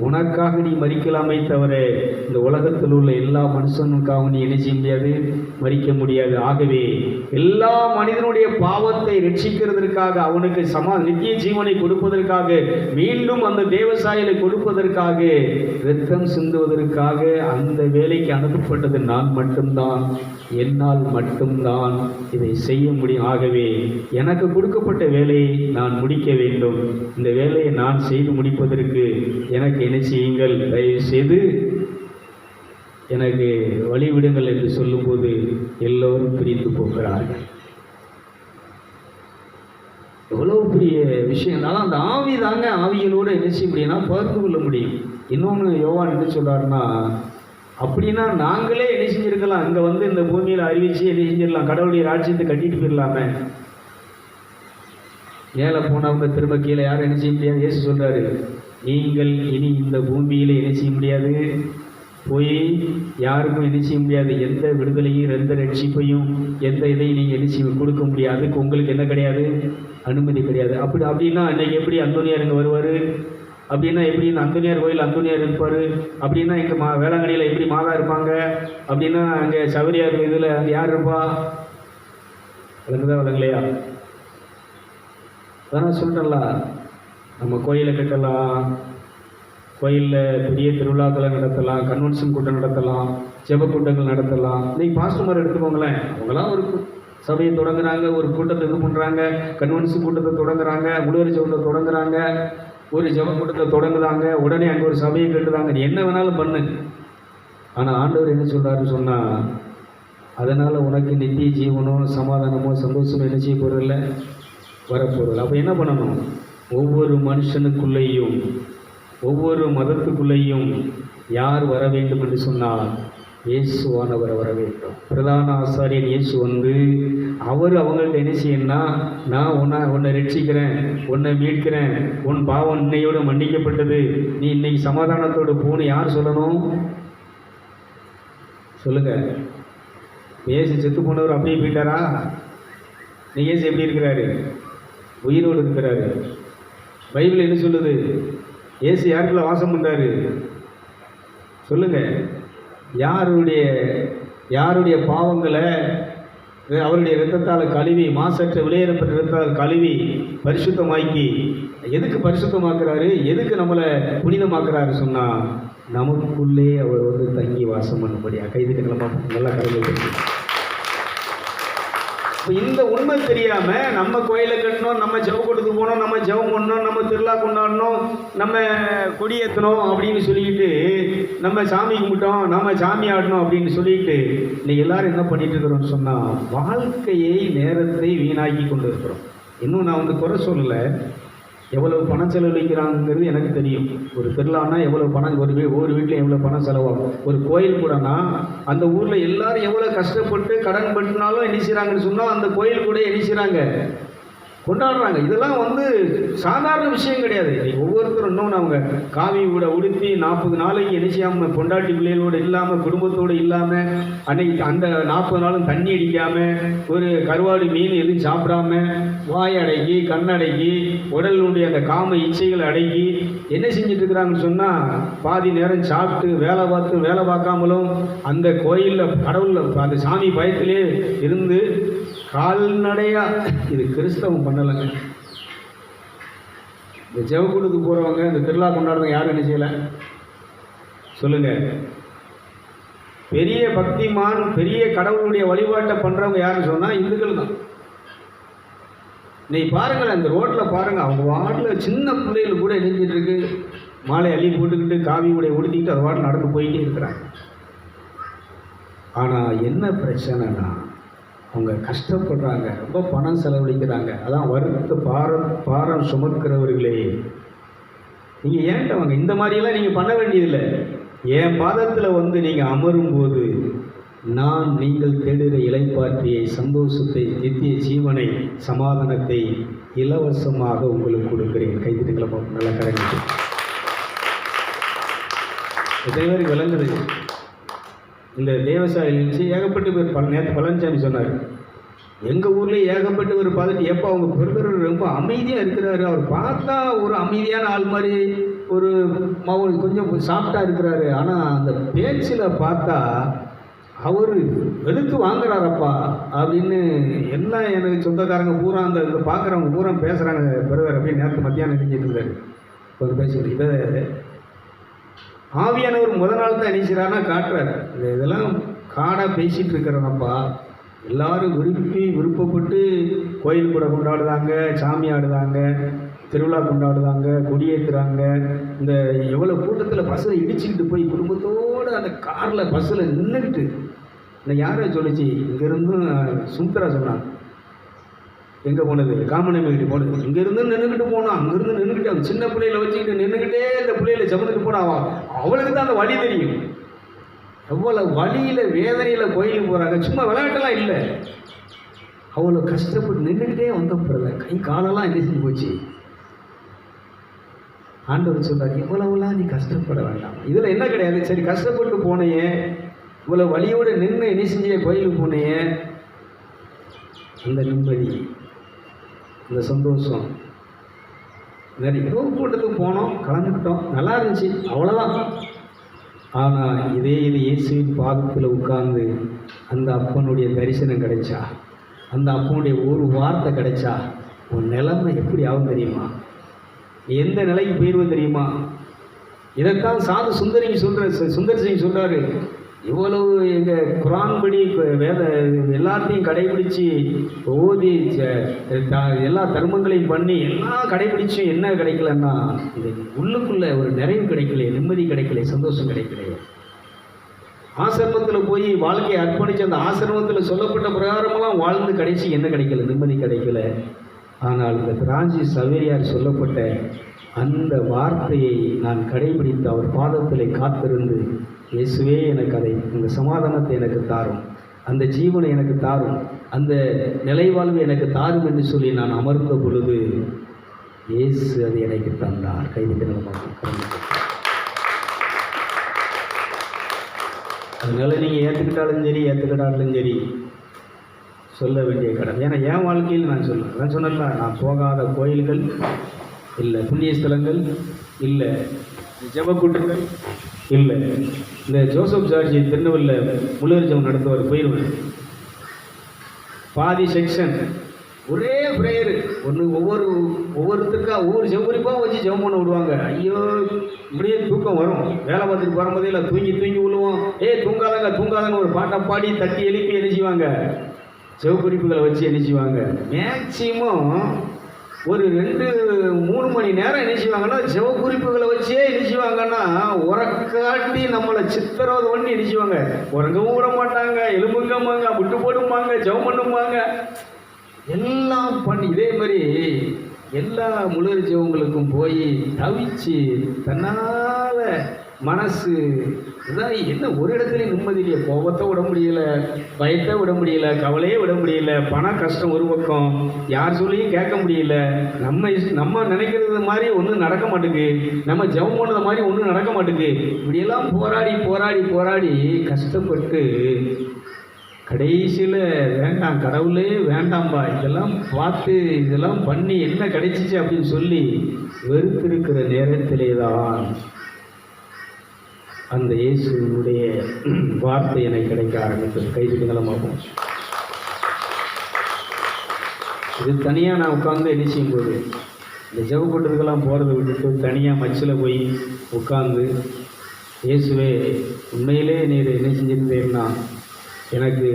உனக்காக நீ மறிக்கலாமே தவிர இந்த உலகத்தில் உள்ள எல்லா மனுஷனுக்காகவும் நீ என்ன செய்ய முடியாது, மறிக்க முடியாது. ஆகவே எல்லா மனிதனுடைய பாவத்தை ரட்சிக்கிறதற்காக, அவனுக்கு நித்திய ஜீவனை கொடுப்பதற்காக, மீண்டும் அந்த தேவசாயலை கொடுப்பதற்காக, இரத்தம் சிந்துவதற்காக அந்த வேலைக்கு அனுப்பப்பட்டது நான் மட்டும்தான். என்னால் மட்டும்தான் இதை செய்ய முடியும். ஆகவே எனக்கு கொடுக்கப்பட்ட வேலையை நான் முடிக்க வேண்டும். இந்த வேலையை நான் செய்து முடிப்பதற்கு எனக்கு என்ன செய்யுங்கள், தயவு செய்து எனக்கு வழிவிடுங்கள் என்று சொல்லும்போது எல்லோரும் பிரிந்து போகிறார்கள். எவ்வளவு பெரிய விஷயம். ஆனால் அந்த ஆவி தாங்க, ஆவிகளோடு என்ன செய்ய முடியும்னா பகிர்ந்து கொள்ள முடியும். இன்னொன்று யோவான் என்ன சொல்கிறாருன்னா, அப்படின்னா நாங்களே என்ன செஞ்சுருக்கலாம், அங்கே வந்து இந்த பூமியில் அறிவிச்சு என்ன செஞ்சிடலாம், கடவுளுடைய ராஜ்யத்தை கட்டிட்டு போயிடலாமே. மேலே போனவங்க திரும்ப கீழே யாரும் என்ன செய்ய முடியாது. இயேசு சொல்கிறாரு, நீங்கள் இனி இந்த பூமியில் என்ன செய்ய முடியாது, போய் யாருக்கும் என்ன செய்ய முடியாது, எந்த விடுதலையும் எந்த ரட்சிப்பையும் எந்த இதையும் நீங்கள் என்ன செய்ய கொடுக்க முடியாது. அதுக்கு உங்களுக்கு என்ன கிடையாது, அனுமதி கிடையாது. அப்படின்னா இன்றைக்கி எப்படி அந்தோனியார் இங்கே வருவார், அப்படின்னா எப்படி இந்த அந்தோனியார் கோயில் அந்தோனியார் இருப்பார், அப்படின்னா இங்கே வேளாங்கண்ணியில் எப்படி மாதா இருப்பாங்க, அப்படின்னா அங்கே சபரியார் இதில் அங்கே யார் இருப்பா, விளங்குதா விளங்கலையா? அதான் சொல்கிறேன்ல, நம்ம கோயிலை கட்டலாம், கோயிலில் பெரிய திருவிழாக்களை நடத்தலாம், கன்வென்ஷன் கூட்டம் நடத்தலாம், ஜெப கூட்டங்கள் நடத்தலாம். இன்றைக்கி பாஸ்டர்மார் எடுத்துக்கோங்களேன், அவங்களாம் ஒரு சபையை தொடங்குறாங்க, ஒரு கூட்டத்தை இது பண்ணுறாங்க, கன்வென்ஷன் கூட்டத்தை தொடங்குறாங்க, முழுவரி ஜெபத்தை தொடங்குறாங்க, ஒரு ஜெப கூட்டத்தை தொடங்குறாங்க, உடனே அங்கே ஒரு சபையை கட்டுறாங்க. நீ என்ன வேணாலும் பண்ணு. ஆனால் ஆண்டவர் என்ன சொல்கிறாருன்னு சொன்னால், அதனால் உனக்கு நித்திய ஜீவனோ சமாதானமோ சந்தோஷமோ என்ன செய்ய போகிறதில்ல, வரப்போகிறது. அப்போ என்ன பண்ணணும், ஒவ்வொரு மனுஷனுக்குள்ளேயும் ஒவ்வொரு மதத்துக்குள்ளேயும் யார் வர வேண்டும் என்று சொன்னால் இயேசுவானவர் வர வேண்டும். பிரதான ஆசாரியன் இயேசு வந்து அவர் அவங்கள்ட்ட என்ன செய்யணும்னா, நான் உன்னை ரட்சிக்கிறேன், உன்னை மீட்கிறேன், உன் பாவம் இன்னையோடு மன்னிக்கப்பட்டது, நீ இன்னைக்கு சமாதானத்தோடு போன்னு யார் சொல்லணும், சொல்லுங்க. இயேசு செத்து போனவர் அப்படியே போயிட்டாரா? நீ இயேசு எப்படி இருக்கிறாரு, உயிரோடு இருக்கிறாரு. பைபிள் என்ன சொல்லுது, இயேசு யாருக்குள்ள வாசம் பண்ணுறாரு சொல்லுங்க. யாருடைய பாவங்களை அவருடைய இரத்தத்தால் கழுவி, மாசற்ற விலையேறப்பட்ட இரத்தத்தால் கழுவி பரிசுத்தமாக்கி, எதுக்கு பரிசுத்தமாக்குறாரு, எதுக்கு நம்மளை புனிதமாக்குறாரு சொன்னால், நமக்குள்ளே அவர் வந்து தங்கி வாசம் பண்ணும்படியா. கைதுக்கு நல்லா கருது. இந்த உண்மை தெரியாம நம்ம கோயிலை கட்டணும், நம்ம ஜெபக்கூட்டத்துக்கு போனோம், நம்ம ஜெபம் பண்ணோம், நம்ம திருவிழா கொண்டாடணும், நம்ம கொடியேற்றணும் அப்படின்னு சொல்லிக்கிட்டு, நம்ம சாமி கும்பிட்டோம், நம்ம சாமி ஆடணும் அப்படின்னு சொல்லிட்டு இன்னைக்கு எல்லாரும் என்ன பண்ணிட்டு இருக்கிறோம்னு சொன்னால், வாழ்க்கையை நேரத்தை வீணாக்கி கொண்டு இருக்கிறோம். இன்னும் நான் வந்து குறை சொல்லலை, எவ்வளவு பணம் செலவழிக்கிறாங்கிறது எனக்கு தெரியும். ஒரு திருவிழானா எவ்வளோ பணம், ஒவ்வொரு வீட்டில் எவ்வளோ பணம் செலவாகும். ஒரு கோயில் கூடனா அந்த ஊரில் எல்லாரும் எவ்வளோ கஷ்டப்பட்டு கடன் பட்டுனாலும் என்ன செய்கிறாங்கன்னு சொன்னால், அந்த கோயில் கூட என்ன செய்கிறாங்க, கொண்டாடுறாங்க. இதெல்லாம் சாதாரண விஷயம் கிடையாது. ஒவ்வொருத்தரும் இன்னொன்று அவங்க காவி கூட உடுத்தி 40 நாளைக்கு நினைச்சாம பொண்டாட்டி பிள்ளைகளோடு இல்லாமல் குடும்பத்தோடு இல்லாமல் அன்னைக்கு அந்த 40 நாளும் தண்ணி அடிக்காமல் ஒரு கருவாடு மீன் எதுவும் சாப்பிடாம வாய் அடக்கி கண்ணடக்கி உடலுடைய அந்த காம இச்சைகளை அடக்கி என்ன செஞ்சுட்டு இருக்கிறாங்கன்னு சொன்னால் பாதி நேரம் சாப்பிட்டு வேலை பார்க்காமலும் அந்த கோயிலில் கடவுளில் அந்த சாமி பயத்திலே இருந்து கால்நடையா. இது கிறிஸ்தவம் பண்ணலைங்க. இந்த ஜெவக்கூடத்துக்கு போகிறவங்க இந்த திருவிழா கொண்டாடுறவங்க யாரும் என்ன செய்யலை சொல்லுங்க. பெரிய பக்திமான் பெரிய கடவுளுடைய வழிபாட்டை பண்ணுறவங்க யாருன்னு சொன்னால் இந்துக்கள் தான். நீ பாருங்களேன், அந்த ரோட்டில் பாருங்கள், அவங்க வாட்டில் சின்ன பிள்ளைகள் கூட நெஞ்சிட்டு இருக்கு, மாலை அள்ளி போட்டுக்கிட்டு காவி உடைய உடுத்திக்கிட்டு அது வாட்டில் நடந்து போயிட்டே இருக்கிறாங்க. ஆனால் என்ன பிரச்சனைனா அவங்க கஷ்டப்படுறாங்க, ரொம்ப பணம் செலவழிக்கிறாங்க. அதான் வருத்த பாரம் சுமக்கிறவர்களே, நீங்கள் ஏன்ட்டவங்க இந்த மாதிரியெல்லாம் நீங்கள் பண்ண வேண்டியதில்லை. என் பாதத்தில் நீங்கள் அமரும்போது நான் நீங்கள் தேடுகிற இளைப்பாற்றியை, சந்தோஷத்தை, நித்திய ஜீவனை, சமாதானத்தை இலவசமாக உங்களுக்கு கொடுக்கிறேன். கைதிட்டுங்களா நல்லா கரெக்டு. எத்தனை பேருக்கு விளங்குது? இந்த தேவசாயில் இருந்துச்சு ஏகப்பட்டு பேர். நேற்று பழனிசாமி சொன்னார், எங்கள் ஊர்லேயே ஏகப்பட்டு பேர் பார்த்துட்டு எப்போ அவங்க பெருந்தர் ரொம்ப அமைதியாக இருக்கிறாரு, அவர் பார்த்தா ஒரு அமைதியான ஆள் மாதிரி ஒரு கொஞ்சம் சாஃப்டாக இருக்கிறாரு, ஆனால் அந்த பேச்சில் பார்த்தா அவர் வெளுத்து வாங்குறாரப்பா அப்படின்னு எல்லாம் எனக்கு சொந்தக்காரங்க பூரா அந்த இதை பார்க்குறவங்க பூரா பேசுகிறாங்க பெருதர் அப்படின்னு நேற்று மத்தியானம் நினைச்சிட்டு இருந்தார். ஒரு பேசிட்டு இதை ஆவியானவர் முதல் நாள் தான் நினைச்சாருன்னா காட்டுறாரு. இதெல்லாம் காடாக பேசிகிட்டு இருக்கிறனப்பா, எல்லாரும் விருப்பப்பட்டு கோயில் கூட கொண்டாடுதாங்க, சாமி ஆடுதாங்க, திருவிழா கொண்டாடுதாங்க, கொடியேற்றுறாங்க. இந்த எவ்வளோ கூட்டத்தில் பஸ்ஸில் இடிச்சுக்கிட்டு போய் குடும்பத்தோடு அந்த காரில் பஸ்ஸில் நின்றுக்கிட்டு இந்த யாரை சொல்லிச்சு, இங்கேருந்து சுந்தரா சொன்னான், எங்கே போனது காமனமேகிட்டு போனது, இங்கேருந்து நின்றுக்கிட்டு போனோம், அங்கேருந்து நின்றுக்கிட்டு அந்த சின்ன பிள்ளைகளை வச்சுக்கிட்டு நின்றுக்கிட்டே இந்த பிள்ளைகளை சமந்துட்டு போனாவா, அவளுக்கு தான் அந்த வழி தெரியும். எவ்வளோ வழியில் வேதனையில் கோயிலுக்கு போகிறாங்க, சும்மா விளையாட்டெல்லாம் இல்லை, அவ்வளோ கஷ்டப்பட்டு நின்றுக்கிட்டே வந்தப்பறல கை காலெல்லாம் என்ன செஞ்சு போச்சு. ஆண்டவர் சொல்றாரு, இவ்வளவுலாம் நீ கஷ்டப்பட வேண்டாம். இதில் என்ன கிடையாது, சரி கஷ்டப்பட்டு போனையே, இவ்வளோ வழியோடு நின்று என்ன செஞ்ச கோயிலுக்கு போனையே, அந்த நிம்மதி, இந்த சந்தோஷம், நிறைய கூட்டத்துக்கு போனோம், கலந்துக்கிட்டோம், நல்லா இருந்துச்சு, அவ்வளோதான். ஆனால் இது இயேசுவின் பாதத்தில் உட்கார்ந்து அந்த அப்பனுடைய தரிசனம் கிடைச்சா, அந்த அப்பனுடைய ஒரு வார்த்தை கிடைச்சா, உன் நிலைமை எப்படி ஆகும் தெரியுமா, எந்த நிலைக்கு போயிடுவது தெரியுமா. இதைத்தான் சாது சுந்தர் சிங் சொல்கிறாரு, இவ்வளவு எங்கள் குரான் படி வேத எல்லாத்தையும் கடைபிடிச்சி ஓதி எல்லா தர்மங்களையும் பண்ணி எல்லாம் கடைபிடிச்சும் என்ன கிடைக்கலன்னா, இது உள்ளுக்குள்ளே ஒரு நிறைவு கிடைக்கல, நிம்மதி கிடைக்கல, சந்தோஷம் கிடைக்கல. ஆசிரமத்தில் போய் வாழ்க்கையை அர்ப்பணித்து அந்த ஆசிரமத்தில் சொல்லப்பட்ட பிரகாரமெல்லாம் வாழ்ந்து கடைசி என்ன கிடைக்கல, நிம்மதி கிடைக்கல. ஆனால் இந்த பிரான்சி சவேரியார் சொல்லப்பட்ட அந்த வார்த்தையை நான் கடைபிடித்து அவர் பாதத்தில் காத்திருந்து, இயேசுவே எனக்கு அதை, அந்த சமாதானத்தை எனக்கு தாரும், அந்த ஜீவனை எனக்கு தாரும், அந்த நிலைவாழ்வு எனக்கு தாரும் என்று சொல்லி நான் அமர்ந்த பொழுது இயேசு அதை எனக்கு தந்தார். கைதிட்டு அதனால நீங்கள் ஏற்றுக்கிட்டாலும் சரி ஏற்றுக்கிட்டாலும் சரி சொல்ல வேண்டிய கடமை. ஏன்னா என் வாழ்க்கையில் நான் சொன்னல, நான் போகாத கோயில்கள் இல்லை, புண்ணிய ஸ்தலங்கள் இல்லை, ஜெபக்கூட்டங்கள் இல்லை. இந்த ஜோசப் ஜார்ஜி திருநெல்வேலியில் முழுவதும் நடத்துவார், போயிடுவேன். பாதி செக்ஷன் ஒரே ப்ரேயரு, ஒவ்வொருத்தருக்கா ஒவ்வொரு செவ்வரிப்பாக வச்சு ஜெபம் பண்ண விடுவாங்க. ஐயோ, இப்படியே தூக்கம் வரும். வேலை பார்த்துட்டு வரும்போதே இல்லை, தூங்கி விழுவோம். தூங்காதங்க ஒரு பாட்டை பாடி தட்டி எழுப்பி என்ன செய்வாங்க, செவக்குறிப்புகளை வச்சு என்ன செய்வாங்க, மேக்சிமம் ஒரு 2-3 மணி நேரம் என்ன செய்வாங்கன்னா செவக்குறிப்புகளை வச்சே என்ன செய்வாங்கன்னா உரக்காட்டி நம்மளை சித்திரவதை பண்ணி என்ன செய்வாங்க, உறங்கவும் விட மாட்டாங்க, எலும்புங்கம்பாங்க, விட்டு போடும்பாங்க, ஜெபம் பண்ணும்பாங்க, எல்லாம் பண்ணி இதே மாதிரி எல்லா முழு ஜெபங்களுக்கும் போய் தவிச்சு தன்னால் மனசு இதான் என்ன ஒரு இடத்துலையும் நிம்மதி இல்லையே. கோபத்தை விட முடியல, பயத்தை விட முடியல, கவலையே விட முடியல, பண கஷ்டம் ஒரு பக்கம், யார் சொல்லியும் கேட்க முடியல, நம்ம நினைக்கிறது மாதிரி ஒன்றும் நடக்க மாட்டேங்குது, நம்ம ஜெபம் பண்ணது மாதிரி ஒன்றும் நடக்க மாட்டேங்குது. இப்படியெல்லாம் போராடி போராடி போராடி கஷ்டப்பட்டு கடைசியில் வேண்டாம் கடவுளே வேண்டாம்பா, இதெல்லாம் பார்த்து இதெல்லாம் பண்ணி என்ன கிடைச்சிச்சு அப்படின்னு சொல்லி வெறுத்திருக்கிற நேரத்திலே தான் அந்த இயேசுடைய வார்த்தை எனக்கு கிடைக்க ஆரம்பித்தது. கைது நிலமாகும். இது தனியாக நான் உட்காந்து என்ன செய்யும்போது இந்த ஜெபக்கூட்டத்துக்கெல்லாம் போகிறத விட்டுட்டு தனியாக மச்சில் போய் உட்காந்து, இயேசுவே உண்மையிலே நீர் என்ன செஞ்சிருந்தீங்கன்னா எனக்கு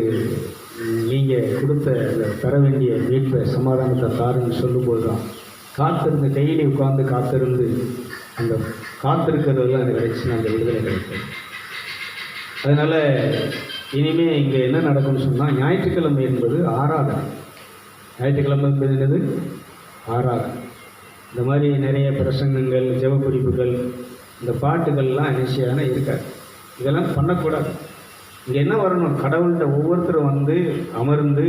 நீங்கள் கொடுத்த அந்த தர வேண்டிய மீட்பை சமாதானத்தை தாருன்னு சொல்லும்போது தான் காத்திருந்து கையிலே உட்காந்து காத்திருந்து அந்த காத்திருக்கிறதெல்லாம் எனக்கு கிடைச்சி அந்த விடுதலை கிடைக்கும். அதனால் இனிமேல் இங்கே என்ன நடக்கும்னு சொன்னால், ஞாயிற்றுக்கிழமை என்பது ஆராதனை. ஞாயிற்றுக்கிழமை என்பது என்னது? ஆராதனை. இந்த மாதிரி நிறைய பிரசங்கங்கள், ஜெபக்குறிப்புகள், இந்த பாட்டுகள்லாம் நிச்சயமான இருக்காது. இதெல்லாம் பண்ணக்கூடாது. இங்கே என்ன வரணும்? கடவுள்கிட்ட ஒவ்வொருத்தரும் வந்து அமர்ந்து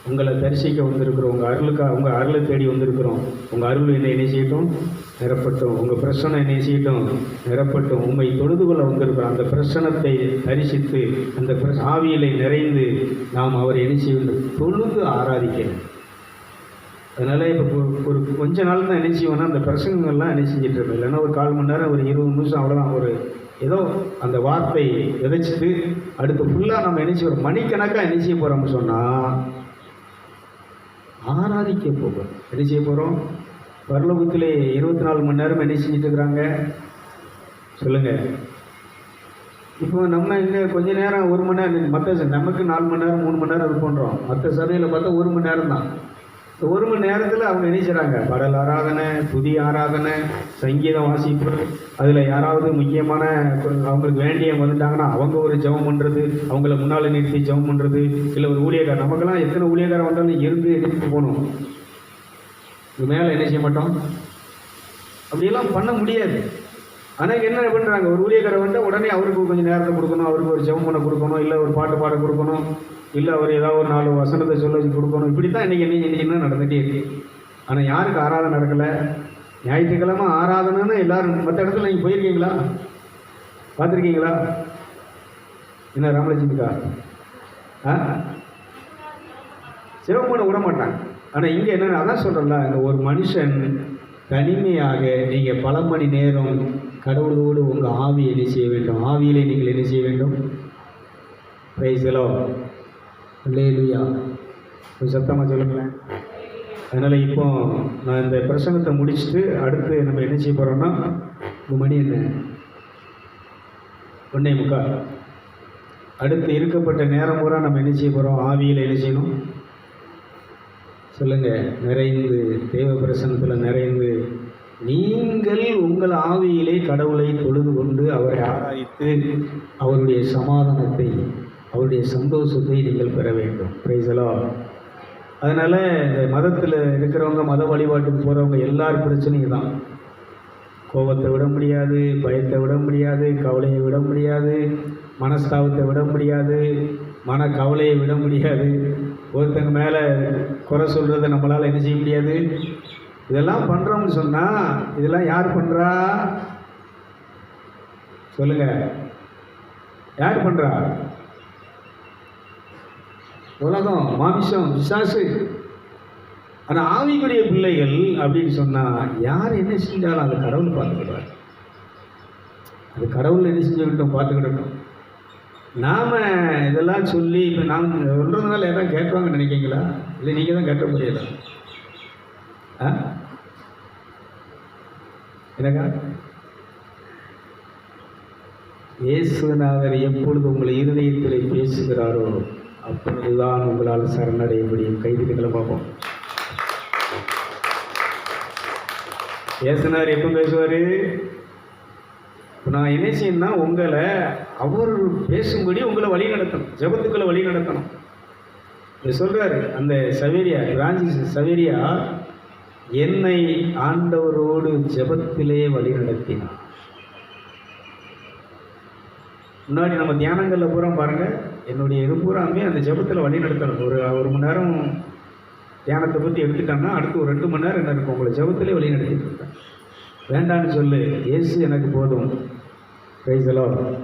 உங்களை தரிசிக்க வந்திருக்கிறோம், உங்கள் அருளை தேடி வந்திருக்கிறோம், உங்கள் அருள் என்ன செய்யட்டும் நிரப்பட்டும், உங்கள் பிரசனை என்ன செய்யட்டும் நிரப்பட்டும், உண்மை தொழுது கொள்ள வந்திருக்கிறோம். அந்த பிரசனத்தை தரிசித்து அந்த ஆவியிலை நிறைந்து நாம் அவரை என்ன செய்ய வேண்டும்? தொழுது ஆராதிக்கணும். அதனால் இப்போ ஒரு கொஞ்ச நாள் தான் என்ன செய்வோன்னா அந்த பிரசங்கங்கள்லாம் என்ன செஞ்சிட்டு இருக்கோம். இல்லைன்னா ஒரு 1/4 மணி நேரம், ஒரு 20 நிமிஷம், அவ்வளோதான். ஒரு ஏதோ அந்த வார்த்தை விதைச்சிட்டு அடுத்து ஃபுல்லாக நம்ம என்ன செய்வோம்? மணிக்கணக்காக என்ன செய்ய போகிறோம்னு சொன்னால் ஆராதிக்க போகிறோம். என்ன செய்ய போகிறோம்? பரலோகத்திலே 24 மணி நேரம் என்ன செஞ்சுட்டு இருக்கிறாங்க சொல்லுங்கள். இப்போ நம்ம இங்கே கொஞ்ச நேரம் 1 மணி நேரம், மற்ற நமக்கு 4 மணி நேரம் 3 மணி நேரம் இது பண்ணுறோம். மற்ற சபையில் பார்த்தா 1 மணி நேரம் தான். இந்த 1 மணி நேரத்தில் அவங்க நினைக்கிறாங்க பாடல் ஆராதனை, புதிய ஆராதனை, சங்கீதம் வாசிப்பு, அதில் யாராவது முக்கியமான அவங்களுக்கு வேண்டிய வந்துட்டாங்கன்னா அவங்க ஒரு ஜெபம் பண்ணுறது, அவங்கள முன்னால் நிறுத்தி ஜெபம் பண்ணுறது, இல்லை ஒரு ஊழியக்காரர். நமக்கெல்லாம் எத்தனை ஊழியக்காரர் வந்தாலும் இருந்து எடுத்துட்டு போகணும். இது மேலே என்ன செய்ய மாட்டோம், அப்படியெல்லாம் பண்ண முடியாது. ஆனால் என்ன பண்ணுறாங்க? ஒரு ஊழியக்காரர் வந்தால் உடனே அவருக்கு கொஞ்சம் நேரத்தை கொடுக்கணும், அவருக்கு ஒரு ஜெபம் பண்ண கொடுக்கணும், இல்லை ஒரு பாட்டு பாட கொடுக்கணும், இல்லை அவர் ஏதாவது ஒரு 4 வசனத்தை சொல்ல வச்சு கொடுக்கணும். இப்படி தான் இன்றைக்கி என்ன நடந்துகிட்டே இருக்கு. ஆனால் யாருக்கு ஆராதனை நடக்கலை? ஞாயிற்றுக்கிழமை ஆராதனைன்னு எல்லோரும் மற்ற இடத்துல நீங்கள் போயிருக்கீங்களா? பார்த்துருக்கீங்களா? என்ன ராமலட்சுமிக்கா ஜெபம் பண்ண விட மாட்டாங்க. ஆனால் இங்கே என்னென்ன அதான் சொல்கிறேன்ல, இந்த ஒரு மனுஷன் தனிமையாக நீங்கள் பல மணி நேரம் கடவுளோடு உங்கள் ஆவியை என்ன செய்ய வேண்டும்? ஆவியிலே நீங்கள் என்ன செய்ய வேண்டும்? Praise the lord. அல்லேலூயா. கொஞ்சம் சத்தமாக சொல்லுங்களேன். அதனால் இப்போ நான் இந்த பிரசங்கத்தை முடிச்சுட்டு அடுத்து நம்ம என்ன செய்ய போகிறோம்னா, இந்த மணி என்ன 1:45. அடுத்து இருக்கப்பட்ட நேரம் பூரா நம்ம என்ன செய்ய போகிறோம்? ஆவியில் என்ன செய்யணும் சொல்லுங்கள்? நிறைந்து, தேவ பிரசனத்தில் நிறைந்து நீங்கள் உங்கள் ஆவியிலே கடவுளை தொழுது கொண்டு அவரை ஆராய்த்து அவருடைய சமாதானத்தை, அவருடைய சந்தோஷத்தை நீங்கள் பெற வேண்டும். Praise the Lord. அதனால் இந்த மதத்தில் இருக்கிறவங்க, மத வழிபாட்டுக்கு போகிறவங்க எல்லார் பிரச்சனையும் தான். கோபத்தை விட முடியாது, பயத்தை விட முடியாது, கவலையை விட முடியாது, மனஸ்தாபத்தை விட முடியாது, மன கவலையை விட முடியாது, ஒருத்தங்க மேலே குறை சொல்கிறத நம்மளால் என்ன செய்ய முடியாது. இதெல்லாம் பண்ணுறோம்னு சொன்னால் இதெல்லாம் யார் பண்ணுறா சொல்லுங்கள்? யார் பண்ணுறா? உலகம், மாமிசம், பிசாசு. ஆனால் ஆவிக்குரிய பிள்ளைகள் அப்படின்னு சொன்னால் யார் என்ன செஞ்சாலும் அது கடவுள் பார்த்துக்கிடுவார். அது கடவுள் என்ன செஞ்சுக்கிட்டோம் பார்த்துக்கிட்டோம். நாம் இதெல்லாம் சொல்லி இப்போ நாம் சொல்கிறதுனால எதாவது கேட்பாங்கன்னு நினைக்கிங்களா? இல்லை நீங்கள் தான் கேட்க முடியல. என்னக்கா? இயேசுநாதர் எப்பொழுது உங்களை இருதயத்தில் பேசுகிறாரோ அப்பொழுதுதான் உங்களால் சரணடைய முடியும். கைதிகளை பார்ப்போம். இயேசுநாதர் எப்போ பேசுவார்? நான் என்ன செய்யணும்னா உங்களை அவர் பேசும்படி உங்களை வழி நடத்தணும், ஜெபத்துக்குள்ளே வழி நடத்தணும். இதை சொல்கிறாரு அந்த சவேரியா, பிரான்சிஸ் சவேரியா, என்னை ஆண்டவரோடு ஜெபத்திலே வழி நடத்தினார். முன்னாடி நம்ம தியானங்களில் பூரா பாருங்கள், என்னுடைய இது பூராமே அந்த ஜெபத்தில் வழி நடத்தணும். ஒரு மணி நேரம் தியானத்தை பற்றி எடுத்துட்டோம்னா அடுத்து ஒரு 2 மணி நேரம் என்ன இருக்கும், உங்களை ஜெபத்திலே வழி நடத்திட்டு இருக்கேன். வேண்டான்னு சொல்லு, இயேசு எனக்கு போதும். Price the Lord.